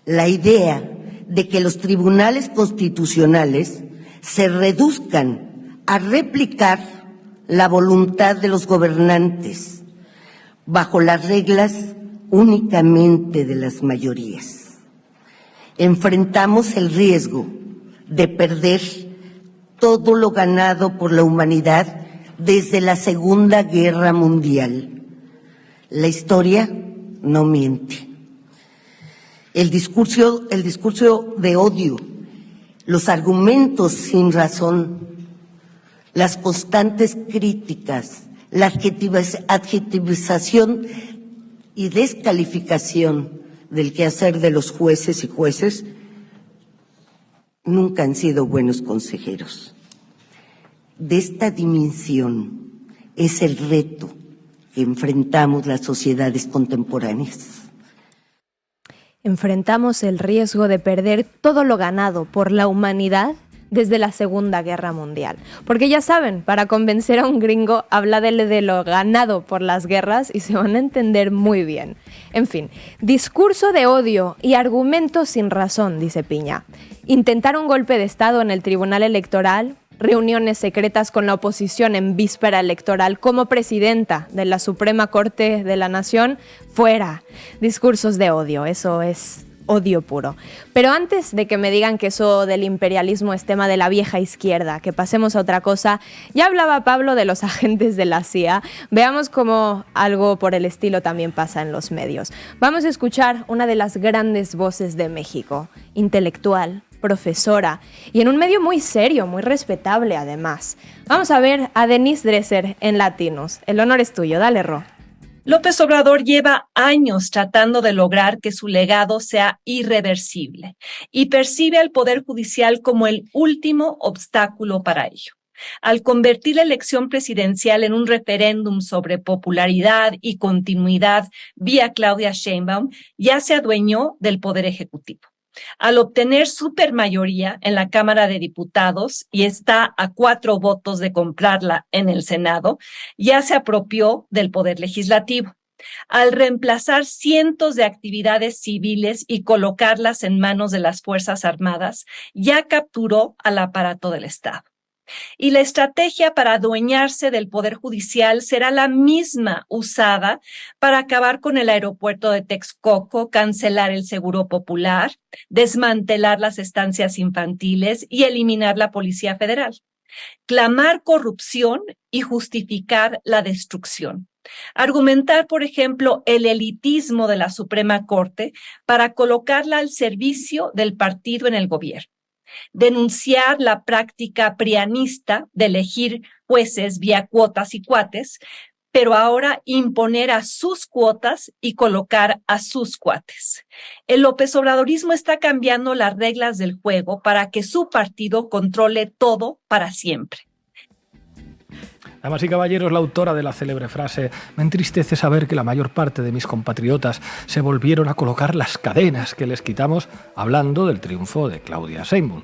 la idea de que los tribunales constitucionales se reduzcan a replicar la voluntad de los gobernantes bajo las reglas únicamente de las mayorías. Enfrentamos el riesgo de perder todo lo ganado por la humanidad desde la Segunda Guerra Mundial. La historia no miente. El discurso de odio, los argumentos sin razón, las constantes críticas, la adjetivización y descalificación del quehacer de los jueces y jueces nunca han sido buenos consejeros. De esta dimensión es el reto que enfrentamos las sociedades contemporáneas. Enfrentamos el riesgo de perder todo lo ganado por la humanidad desde la Segunda Guerra Mundial. Porque ya saben, para convencer a un gringo, habla de lo ganado por las guerras y se van a entender muy bien. En fin, discurso de odio y argumentos sin razón, dice Piña. Intentar un golpe de Estado en el Tribunal Electoral, reuniones secretas con la oposición en víspera electoral como presidenta de la Suprema Corte de la Nación, fuera. Discursos de odio, eso es odio puro. Pero antes de que me digan que eso del imperialismo es tema de la vieja izquierda, que pasemos a otra cosa, ya hablaba Pablo de los agentes de la CIA, veamos cómo algo por el estilo también pasa en los medios. Vamos a escuchar una de las grandes voces de México, intelectual, profesora y en un medio muy serio, muy respetable además. Vamos a ver a Denise Dresser en Latinos. El honor es tuyo, dale, Ro. López Obrador lleva años tratando de lograr que su legado sea irreversible y percibe al Poder Judicial como el último obstáculo para ello. Al convertir la elección presidencial en un referéndum sobre popularidad y continuidad vía Claudia Sheinbaum, ya se adueñó del Poder Ejecutivo. Al obtener supermayoría en la Cámara de Diputados y está a 4 votos de comprarla en el Senado, ya se apropió del Poder Legislativo. Al reemplazar cientos de actividades civiles y colocarlas en manos de las Fuerzas Armadas, ya capturó al aparato del Estado. Y la estrategia para adueñarse del Poder Judicial será la misma usada para acabar con el aeropuerto de Texcoco, cancelar el Seguro Popular, desmantelar las estancias infantiles y eliminar la Policía Federal. Clamar corrupción y justificar la destrucción. Argumentar, por ejemplo, el elitismo de la Suprema Corte para colocarla al servicio del partido en el gobierno. Denunciar la práctica prianista de elegir jueces vía cuotas y cuates, pero ahora imponer a sus cuotas y colocar a sus cuates. El López Obradorismo está cambiando las reglas del juego para que su partido controle todo para siempre. Damas y caballeros, la autora de la célebre frase «Me entristece saber que la mayor parte de mis compatriotas se volvieron a colocar las cadenas que les quitamos», hablando del triunfo de Claudia Sheinbaum.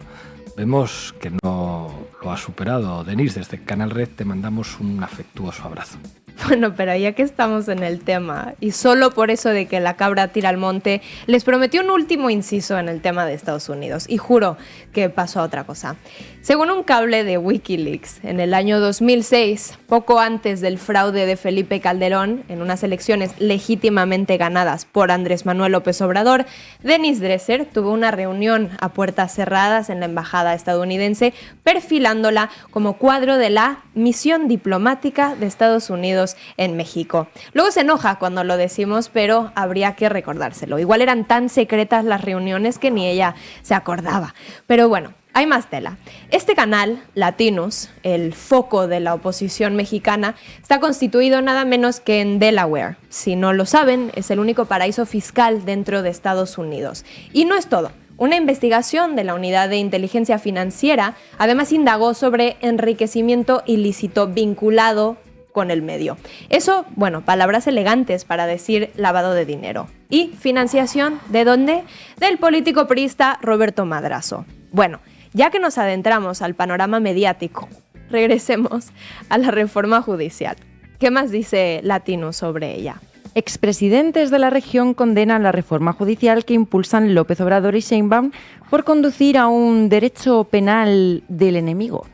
Vemos que no lo ha superado. Denise, desde Canal Red te mandamos un afectuoso abrazo. Bueno, pero ya que estamos en el tema, y solo por eso de que la cabra tira al monte, les prometí un último inciso en el tema de Estados Unidos, y juro que pasó a otra cosa. Según un cable de Wikileaks, en el año 2006, poco antes del fraude de Felipe Calderón, en unas elecciones legítimamente ganadas por Andrés Manuel López Obrador, Denise Dresser tuvo una reunión a puertas cerradas en la embajada estadounidense, perfilándola como cuadro de la misión diplomática de Estados Unidos en México. Luego se enoja cuando lo decimos, pero habría que recordárselo. Igual eran tan secretas las reuniones que ni ella se acordaba. Pero bueno, hay más tela. Este canal, Latinos, el foco de la oposición mexicana, está constituido nada menos que en Delaware. Si no lo saben, es el único paraíso fiscal dentro de Estados Unidos. Y no es todo. Una investigación de la Unidad de Inteligencia Financiera además indagó sobre enriquecimiento ilícito vinculado con el medio. Eso, bueno, palabras elegantes para decir lavado de dinero. ¿Y financiación de dónde? Del político priista Roberto Madrazo. Bueno, ya que nos adentramos al panorama mediático, regresemos a la reforma judicial. ¿Qué más dice Latino sobre ella? Expresidentes de la región condenan la reforma judicial que impulsan López Obrador y Sheinbaum por conducir a un derecho penal del enemigo.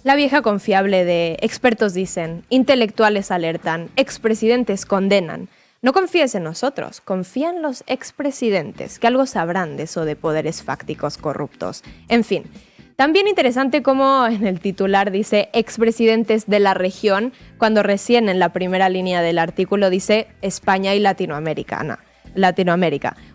La vieja confiable de expertos dicen, intelectuales alertan, expresidentes condenan. No confíes en nosotros, confía en los expresidentes, que algo sabrán de eso de poderes fácticos corruptos. En fin, también interesante como en el titular dice expresidentes de la región, cuando recién en la primera línea del artículo dice España y Latinoamérica.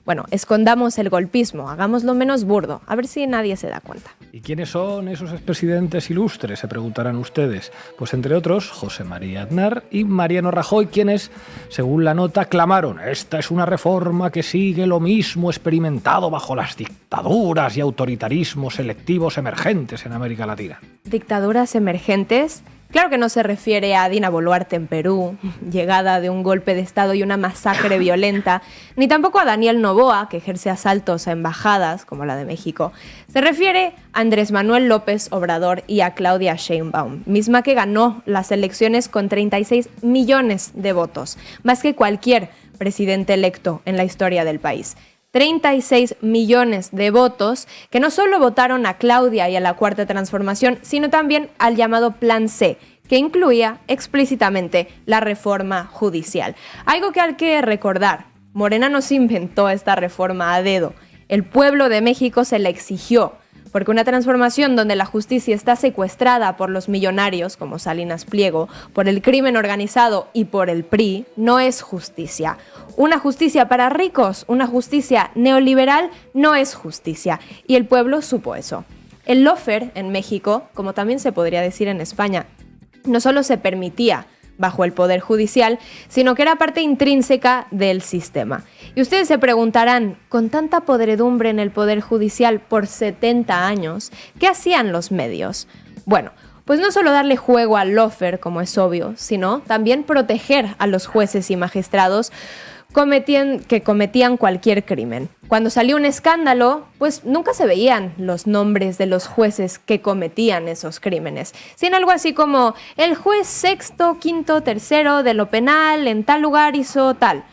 Bueno, escondamos el golpismo, hagámoslo menos burdo, a ver si nadie se da cuenta. ¿Y quiénes son esos expresidentes ilustres?, se preguntarán ustedes. Pues entre otros, José María Aznar y Mariano Rajoy, quienes, según la nota, clamaron: esta es una reforma que sigue lo mismo experimentado bajo las dictaduras y autoritarismos selectivos emergentes en América Latina. ¿Dictaduras emergentes? Claro que no se refiere a Dina Boluarte en Perú, llegada de un golpe de Estado y una masacre violenta, ni tampoco a Daniel Noboa, que ejerce asaltos a embajadas, como la de México. Se refiere a Andrés Manuel López Obrador y a Claudia Sheinbaum, misma que ganó las elecciones con 36 millones de votos, más que cualquier presidente electo en la historia del país. 36 millones de votos que no solo votaron a Claudia y a la Cuarta Transformación, sino también al llamado Plan C, que incluía explícitamente la reforma judicial. Algo que hay que recordar, Morena no se inventó esta reforma a dedo. El pueblo de México se la exigió. porque una transformación donde la justicia está secuestrada por los millonarios, como Salinas Pliego, por el crimen organizado y por el PRI, no es justicia. Una justicia para ricos, una justicia neoliberal, no es justicia. Y el pueblo supo eso. El lawfare en México, como también se podría decir en España, no solo se permitía bajo el Poder Judicial, sino que era parte intrínseca del sistema. Y ustedes se preguntarán, con tanta podredumbre en el Poder Judicial por 70 años, ¿qué hacían los medios? Bueno, pues no solo darle juego al lawfare, como es obvio, sino también proteger a los jueces y magistrados que cometían cualquier crimen. Cuando salió un escándalo, pues nunca se veían los nombres de los jueces que cometían esos crímenes, sino algo así como el juez sexto, quinto, tercero de lo penal en tal lugar hizo tal.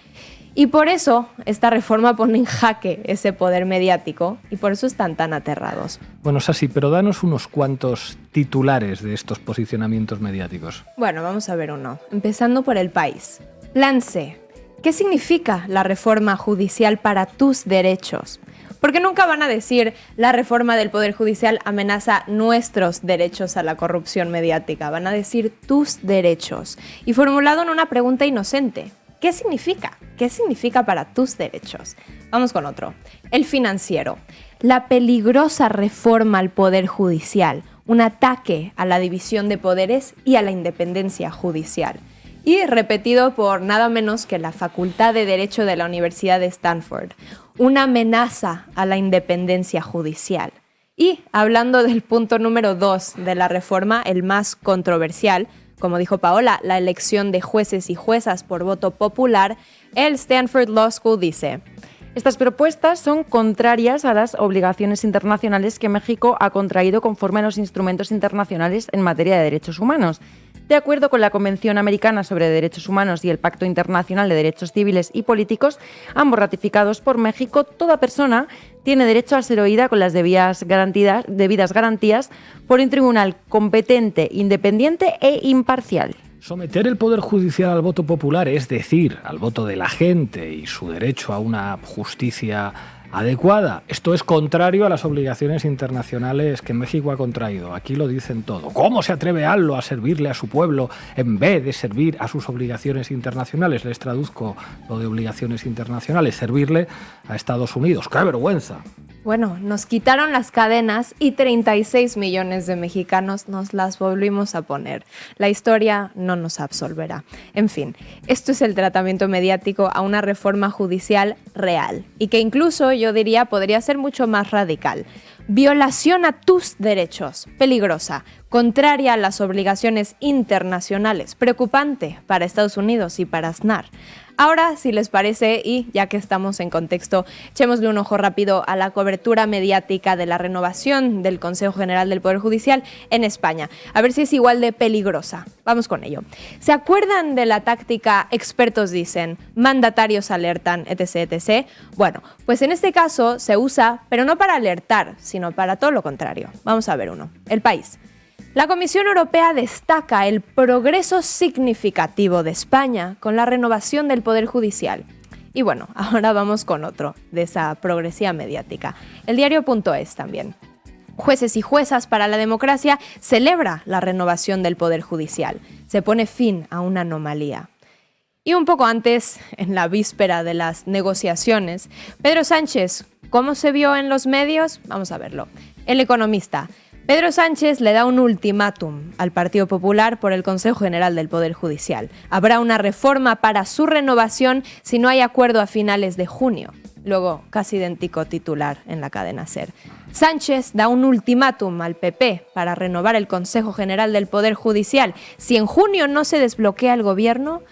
Y por eso esta reforma pone en jaque ese poder mediático y por eso están tan aterrados. Bueno, Sasi, pero danos unos cuantos titulares de estos posicionamientos mediáticos. Bueno, vamos a ver uno. Empezando por El País. Plan C. ¿Qué significa la reforma judicial para tus derechos? Porque nunca van a decir la reforma del Poder Judicial amenaza nuestros derechos a la corrupción mediática. Van a decir tus derechos. Y formulado en una pregunta inocente. ¿Qué significa? ¿Qué significa para tus derechos? Vamos con otro. El Financiero. La peligrosa reforma al Poder Judicial. Un ataque a la división de poderes y a la independencia judicial. Y repetido por nada menos que la Facultad de Derecho de la Universidad de Stanford. Una amenaza a la independencia judicial. Y hablando del punto número 2 de la reforma, el más controversial, como dijo Paola, la elección de jueces y juezas por voto popular, el Stanford Law School dice: estas propuestas son contrarias a las obligaciones internacionales que México ha contraído conforme a los instrumentos internacionales en materia de derechos humanos. De acuerdo con la Convención Americana sobre Derechos Humanos y el Pacto Internacional de Derechos Civiles y Políticos, ambos ratificados por México, toda persona tiene derecho a ser oída con las debidas garantías por un tribunal competente, independiente e imparcial. Someter el Poder Judicial al voto popular, es decir, al voto de la gente y su derecho a una justicia adecuada. Esto es contrario a las obligaciones internacionales que México ha contraído. Aquí lo dicen todo. ¿Cómo se atreve ALLO a servirle a su pueblo en vez de servir a sus obligaciones internacionales? Les traduzco lo de obligaciones internacionales. Servirle a Estados Unidos. ¡Qué vergüenza! Bueno, nos quitaron las cadenas y 36 millones de mexicanos nos las volvimos a poner. La historia no nos absolverá. En fin, esto es el tratamiento mediático a una reforma judicial real y que incluso, yo diría, podría ser mucho más radical. Violación a tus derechos, peligrosa, contraria a las obligaciones internacionales, preocupante para Estados Unidos y para Aznar. Ahora, si les parece, y ya que estamos en contexto, echémosle un ojo rápido a la cobertura mediática de la renovación del Consejo General del Poder Judicial en España, a ver si es igual de peligrosa. Vamos con ello. ¿Se acuerdan de la táctica expertos dicen, mandatarios alertan, etc., etc.? Bueno, pues en este caso se usa, pero no para alertar, sino para todo lo contrario. Vamos a ver uno. El País. La Comisión Europea destaca el progreso significativo de España con la renovación del Poder Judicial. Y bueno, ahora vamos con otro de esa progresiva mediática. El diario.es también. Jueces y juezas para la democracia celebra la renovación del Poder Judicial. Se pone fin a una anomalía. Y un poco antes, en la víspera de las negociaciones, Pedro Sánchez, ¿cómo se vio en los medios? Vamos a verlo. El Economista. Pedro Sánchez le da un ultimátum al Partido Popular por el Consejo General del Poder Judicial. Habrá una reforma para su renovación si no hay acuerdo a finales de junio. Luego, casi idéntico titular en la cadena SER. Sánchez da un ultimátum al PP para renovar el Consejo General del Poder Judicial. Si en junio no se desbloquea el gobierno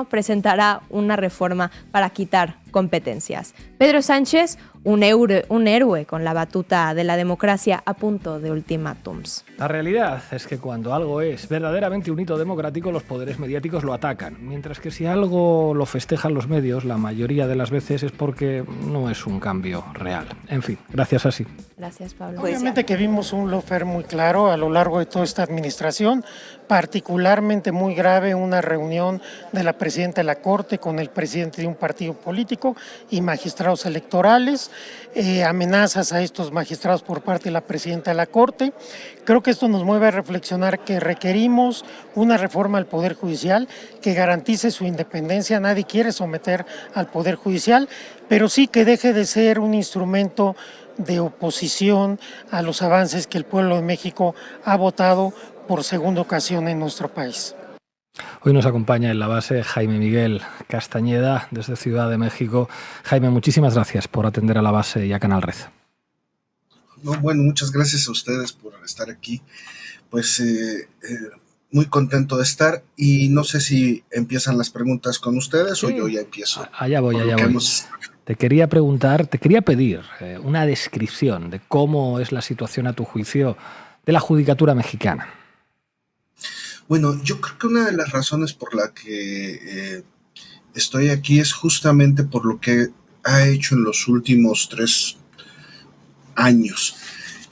presentará una reforma para quitar competencias. Pedro Sánchez, un héroe con la batuta de la democracia a punto de ultimátums. La realidad es que cuando algo es verdaderamente un hito democrático, los poderes mediáticos lo atacan, mientras que si algo lo festejan los medios, la mayoría de las veces es porque no es un cambio real. En fin, gracias así. Gracias, Pablo. Obviamente que vimos un lawfare muy claro a lo largo de toda esta administración, particularmente muy grave una reunión de la presidenta de la Corte con el presidente de un partido político, México y magistrados electorales, amenazas a estos magistrados por parte de la presidenta de la Corte. Creo que esto nos mueve a reflexionar que requerimos una reforma al Poder Judicial que garantice su independencia. Nadie quiere someter al Poder Judicial, pero sí que deje de ser un instrumento de oposición a los avances que el pueblo de México ha votado por segunda ocasión en nuestro país. Hoy nos acompaña en la base Jaime Miguel Castañeda desde Ciudad de México. Jaime, muchísimas gracias por atender a la base y a Canal Red. Bueno, muchas gracias a ustedes por estar aquí. Pues muy contento de estar y no sé si empiezan las preguntas con ustedes o yo ya empiezo. Allá voy. Te quería pedir una descripción de cómo es la situación a tu juicio de la judicatura mexicana. Bueno, yo creo que una de las razones por la que estoy aquí es justamente por lo que ha hecho en los últimos 3 años.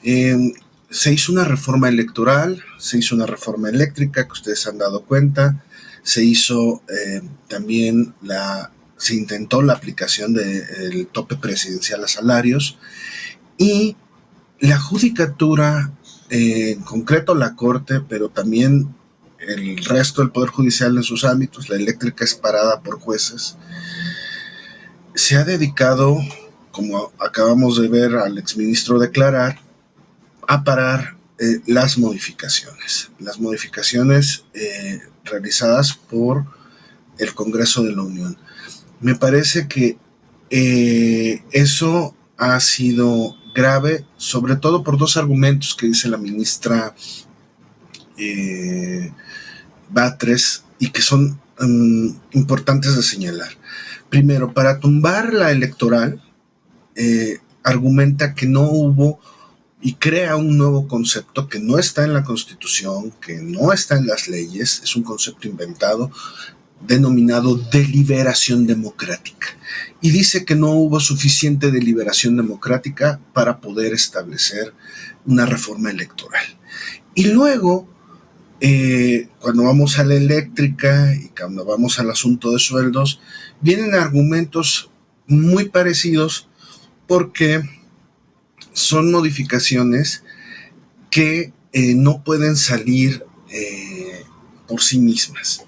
Se hizo una reforma electoral, se hizo una reforma eléctrica, que ustedes se han dado cuenta, se hizo también se intentó la aplicación del tope presidencial a salarios y la judicatura, en concreto la Corte, pero también el resto del Poder Judicial en sus ámbitos, la eléctrica es parada por jueces, se ha dedicado, como acabamos de ver al exministro declarar, a parar las modificaciones realizadas por el Congreso de la Unión. Me parece que eso ha sido grave, sobre todo por 2 argumentos que dice la ministra Batres y que son importantes de señalar. Primero, para tumbar la electoral, argumenta que no hubo y crea un nuevo concepto que no está en la Constitución, que no está en las leyes, es un concepto inventado, denominado deliberación democrática. Y dice que no hubo suficiente deliberación democrática para poder establecer una reforma electoral. Y luego, cuando vamos a la eléctrica y cuando vamos al asunto de sueldos, vienen argumentos muy parecidos porque son modificaciones que no pueden salir por sí mismas.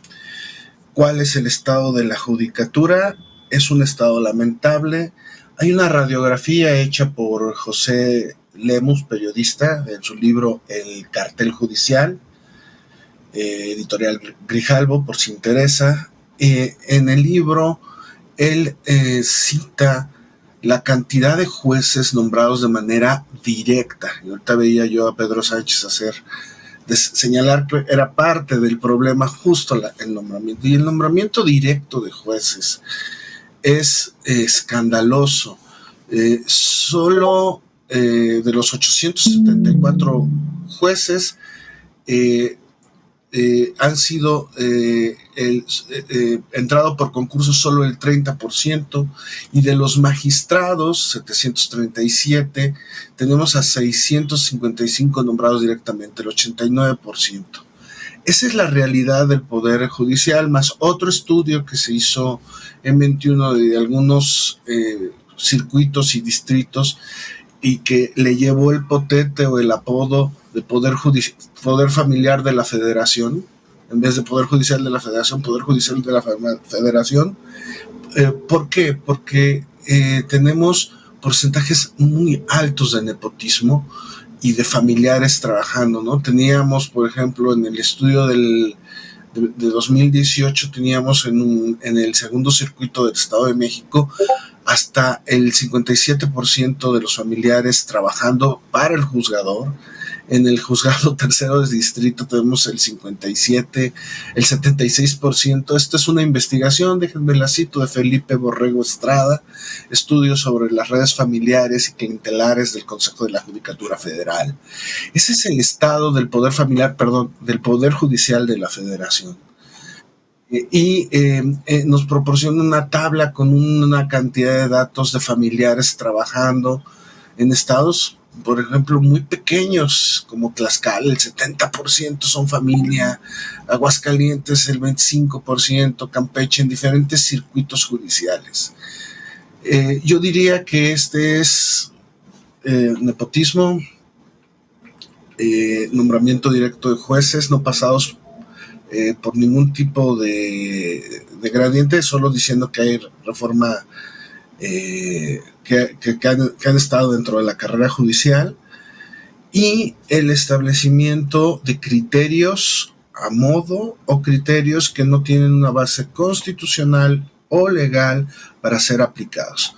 ¿Cuál es el estado de la judicatura? Es un estado lamentable. Hay una radiografía hecha por José Lemus, periodista, en su libro El cartel judicial, editorial Grijalbo, por si interesa. En el libro, él cita la cantidad de jueces nombrados de manera directa. Y ahorita veía yo a Pedro Sánchez señalar que era parte del problema justo el nombramiento. Y el nombramiento directo de jueces es escandaloso. Solo de los 874 jueces han sido entrado por concurso solo el 30%, y de los magistrados, 737, tenemos a 655 nombrados directamente, el 89%. Esa es la realidad del Poder Judicial, más otro estudio que se hizo en 21 de algunos circuitos y distritos, y que le llevó el potete o el apodo de Poder Familiar de la Federación, en vez de Poder Judicial de la Federación, Poder Judicial de la Federación. ¿Por qué? Porque tenemos porcentajes muy altos de nepotismo y de familiares trabajando, ¿no? Teníamos, por ejemplo, en el estudio de 2018, teníamos en el segundo circuito del Estado de México hasta el 57% de los familiares trabajando para el juzgador. En el juzgado tercero de distrito tenemos el 57%, el 76%. Esta es una investigación, déjenme la cito, de Felipe Borrego Estrada, estudio sobre las redes familiares y clientelares del Consejo de la Judicatura Federal. Ese es el estado del poder familiar, del Poder Judicial de la Federación. Y nos proporciona una tabla con una cantidad de datos de familiares trabajando en estados, por ejemplo, muy pequeños, como Tlaxcala, el 70% son familia, Aguascalientes el 25%, Campeche, en diferentes circuitos judiciales. Yo diría que este es nepotismo, nombramiento directo de jueces no pasados por ningún tipo de gradiente, solo diciendo que hay reforma que han estado dentro de la carrera judicial, y el establecimiento de criterios a modo o criterios que no tienen una base constitucional o legal para ser aplicados.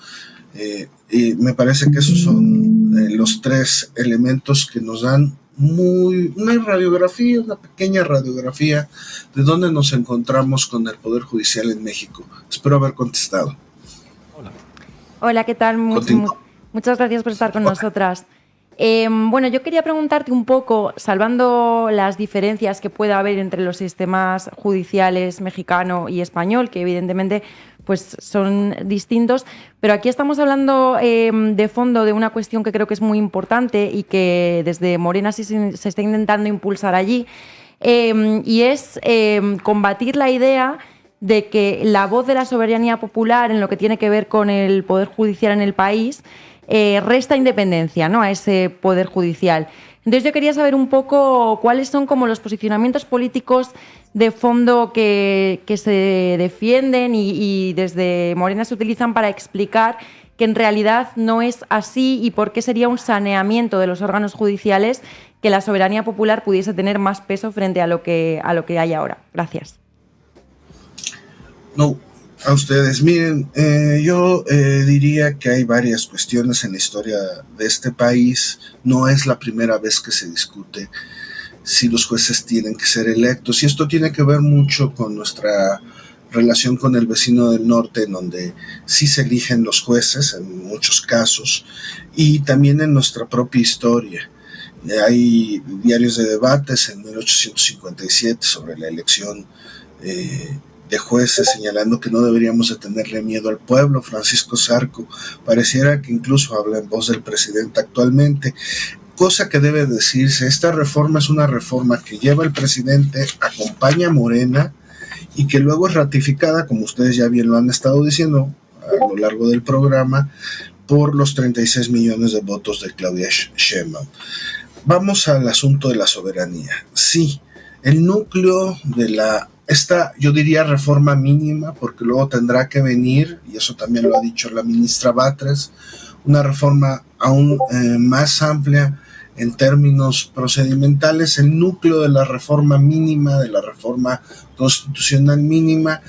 Y me parece que esos son los tres elementos que nos dan una pequeña radiografía de dónde nos encontramos con el Poder Judicial en México. Espero haber contestado. Hola, ¿qué tal? Muchas gracias por estar con nosotras. Bueno, yo quería preguntarte un poco, salvando las diferencias que pueda haber entre los sistemas judiciales mexicano y español, que evidentemente pues, son distintos, pero aquí estamos hablando de fondo de una cuestión que creo que es muy importante y que desde Morena se está intentando impulsar allí, y es combatir la idea de que la voz de la soberanía popular en lo que tiene que ver con el poder judicial en el país resta independencia, ¿no?, a ese poder judicial. Entonces yo quería saber un poco cuáles son como los posicionamientos políticos de fondo que se defienden y desde Morena se utilizan para explicar que en realidad no es así y por qué sería un saneamiento de los órganos judiciales que la soberanía popular pudiese tener más peso frente a lo que hay ahora. Gracias. No, a ustedes. Miren, yo diría que hay varias cuestiones en la historia de este país. No es la primera vez que se discute si los jueces tienen que ser electos, y esto tiene que ver mucho con nuestra relación con el vecino del norte, en donde sí se eligen los jueces en muchos casos, y también en nuestra propia historia. Hay diarios de debates en 1857 sobre la elección de jueces, señalando que no deberíamos de tenerle miedo al pueblo. Francisco Zarco pareciera que incluso habla en voz del presidente actualmente, cosa que debe decirse. Esta reforma es una reforma que lleva el presidente, acompaña a Morena y que luego es ratificada, como ustedes ya bien lo han estado diciendo a lo largo del programa, por los 36 millones de votos de Claudia Sheinbaum. Vamos al asunto de la soberanía. Sí, el núcleo de esta, yo diría, reforma mínima, porque luego tendrá que venir, y eso también lo ha dicho la ministra Batres, una reforma aún más amplia en términos procedimentales. El núcleo de la reforma mínima, de la reforma constitucional mínima,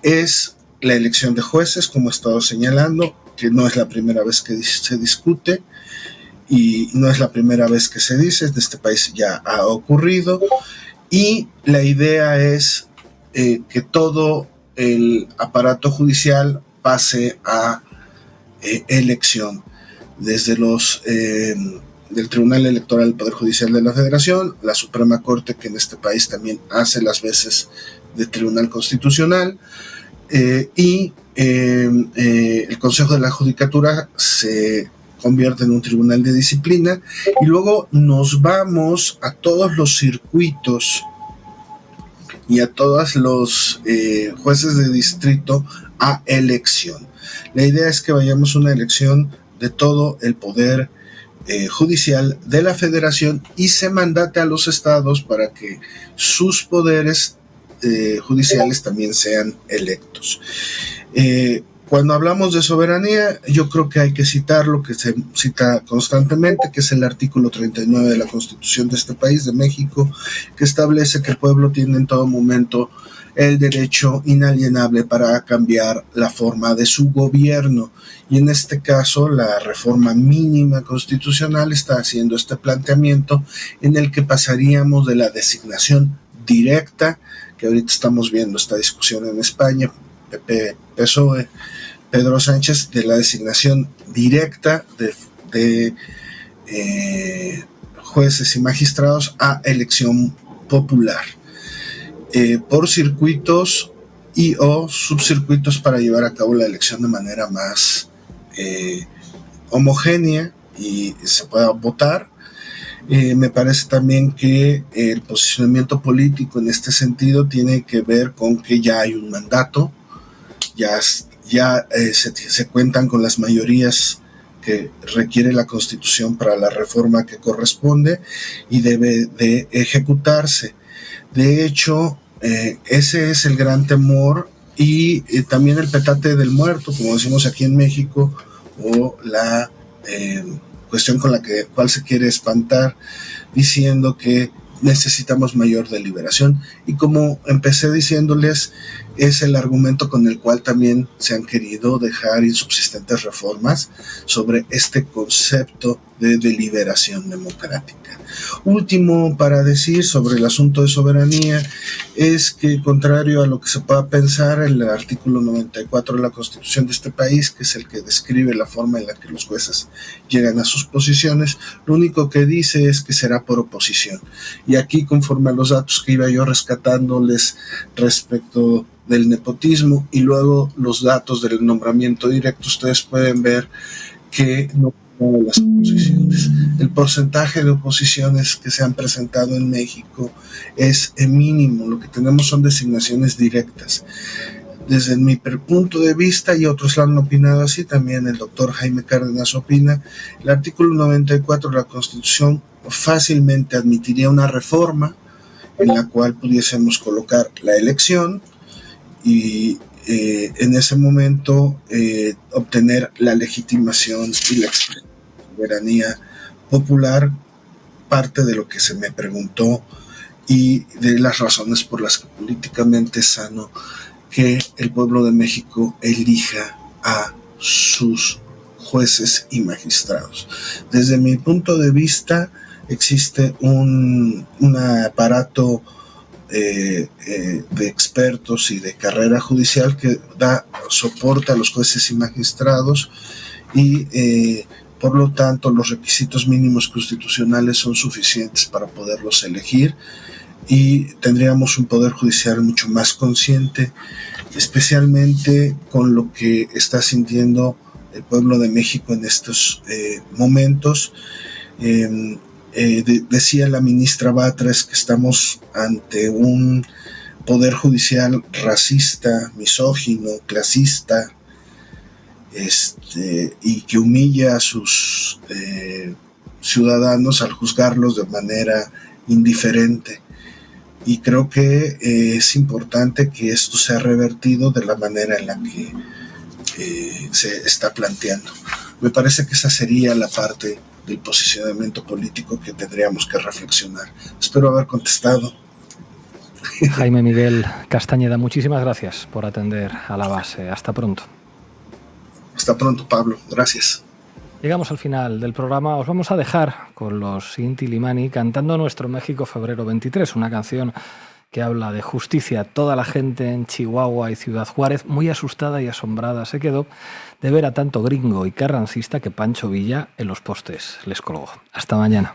es la elección de jueces, como he estado señalando, que no es la primera vez que se discute y no es la primera vez que se dice, en este país ya ha ocurrido, y la idea es que todo el aparato judicial pase a elección, desde del Tribunal Electoral del Poder Judicial de la Federación, la Suprema Corte, que en este país también hace las veces de Tribunal Constitucional, y el Consejo de la Judicatura se convierte en un tribunal de disciplina, y luego nos vamos a todos los circuitos y a todos los jueces de distrito a elección. La idea es que vayamos a una elección de todo el poder judicial de la federación y se mandate a los estados para que sus poderes judiciales también sean electos. Cuando hablamos de soberanía, yo creo que hay que citar lo que se cita constantemente, que es el artículo 39 de la Constitución de este país, de México, que establece que el pueblo tiene en todo momento el derecho inalienable para cambiar la forma de su gobierno. Y en este caso, la reforma mínima constitucional está haciendo este planteamiento en el que pasaríamos de la designación directa, que ahorita estamos viendo esta discusión en España, PP, PSOE, Pedro Sánchez, de la designación directa de jueces y magistrados a elección popular, por circuitos y o subcircuitos, para llevar a cabo la elección de manera más homogénea y se pueda votar. Me parece también que el posicionamiento político en este sentido tiene que ver con que ya hay un mandato, ya se cuentan con las mayorías que requiere la Constitución para la reforma que corresponde y debe de ejecutarse. De hecho, ese es el gran temor y también el petate del muerto, como decimos aquí en México, o la cuestión con la cual se quiere espantar, diciendo que necesitamos mayor deliberación. Y como empecé diciéndoles, es el argumento con el cual también se han querido dejar insubsistentes reformas sobre este concepto de deliberación democrática. Último para decir sobre el asunto de soberanía es que, contrario a lo que se pueda pensar, el artículo 94 de la Constitución de este país, que es el que describe la forma en la que los jueces llegan a sus posiciones, lo único que dice es que será por oposición. Y aquí, conforme a los datos que iba yo rescatándoles respecto del nepotismo y luego los datos del nombramiento directo, ustedes pueden ver que no las oposiciones. El porcentaje de oposiciones que se han presentado en México es mínimo. Lo que tenemos son designaciones directas. Desde mi punto de vista, y otros lo han opinado así, también el doctor Jaime Cárdenas opina, el artículo 94 de la Constitución fácilmente admitiría una reforma en la cual pudiésemos colocar la elección y en ese momento obtener la legitimación y la soberanía popular, parte de lo que se me preguntó y de las razones por las que políticamente es sano que el pueblo de México elija a sus jueces y magistrados. Desde mi punto de vista, existe un aparato de expertos y de carrera judicial que da soporte a los jueces y magistrados y por lo tanto los requisitos mínimos constitucionales son suficientes para poderlos elegir y tendríamos un poder judicial mucho más consciente, especialmente con lo que está sintiendo el pueblo de México en estos momentos. Decía la ministra Batres que estamos ante un poder judicial racista, misógino, clasista, y que humilla a sus ciudadanos al juzgarlos de manera indiferente. Y creo que es importante que esto sea revertido de la manera en la que se está planteando. Me parece que esa sería la parte del posicionamiento político que tendríamos que reflexionar. Espero haber contestado. Jaime Miguel Castañeda, muchísimas gracias por atender a La Base. Hasta pronto. Hasta pronto, Pablo. Gracias. Llegamos al final del programa. Os vamos a dejar con los Inti Limani cantando Nuestro México Febrero 23, una canción que habla de justicia. Toda la gente en Chihuahua y Ciudad Juárez, muy asustada y asombrada, se quedó de ver a tanto gringo y carrancista que Pancho Villa en los postes les colgó. Hasta mañana.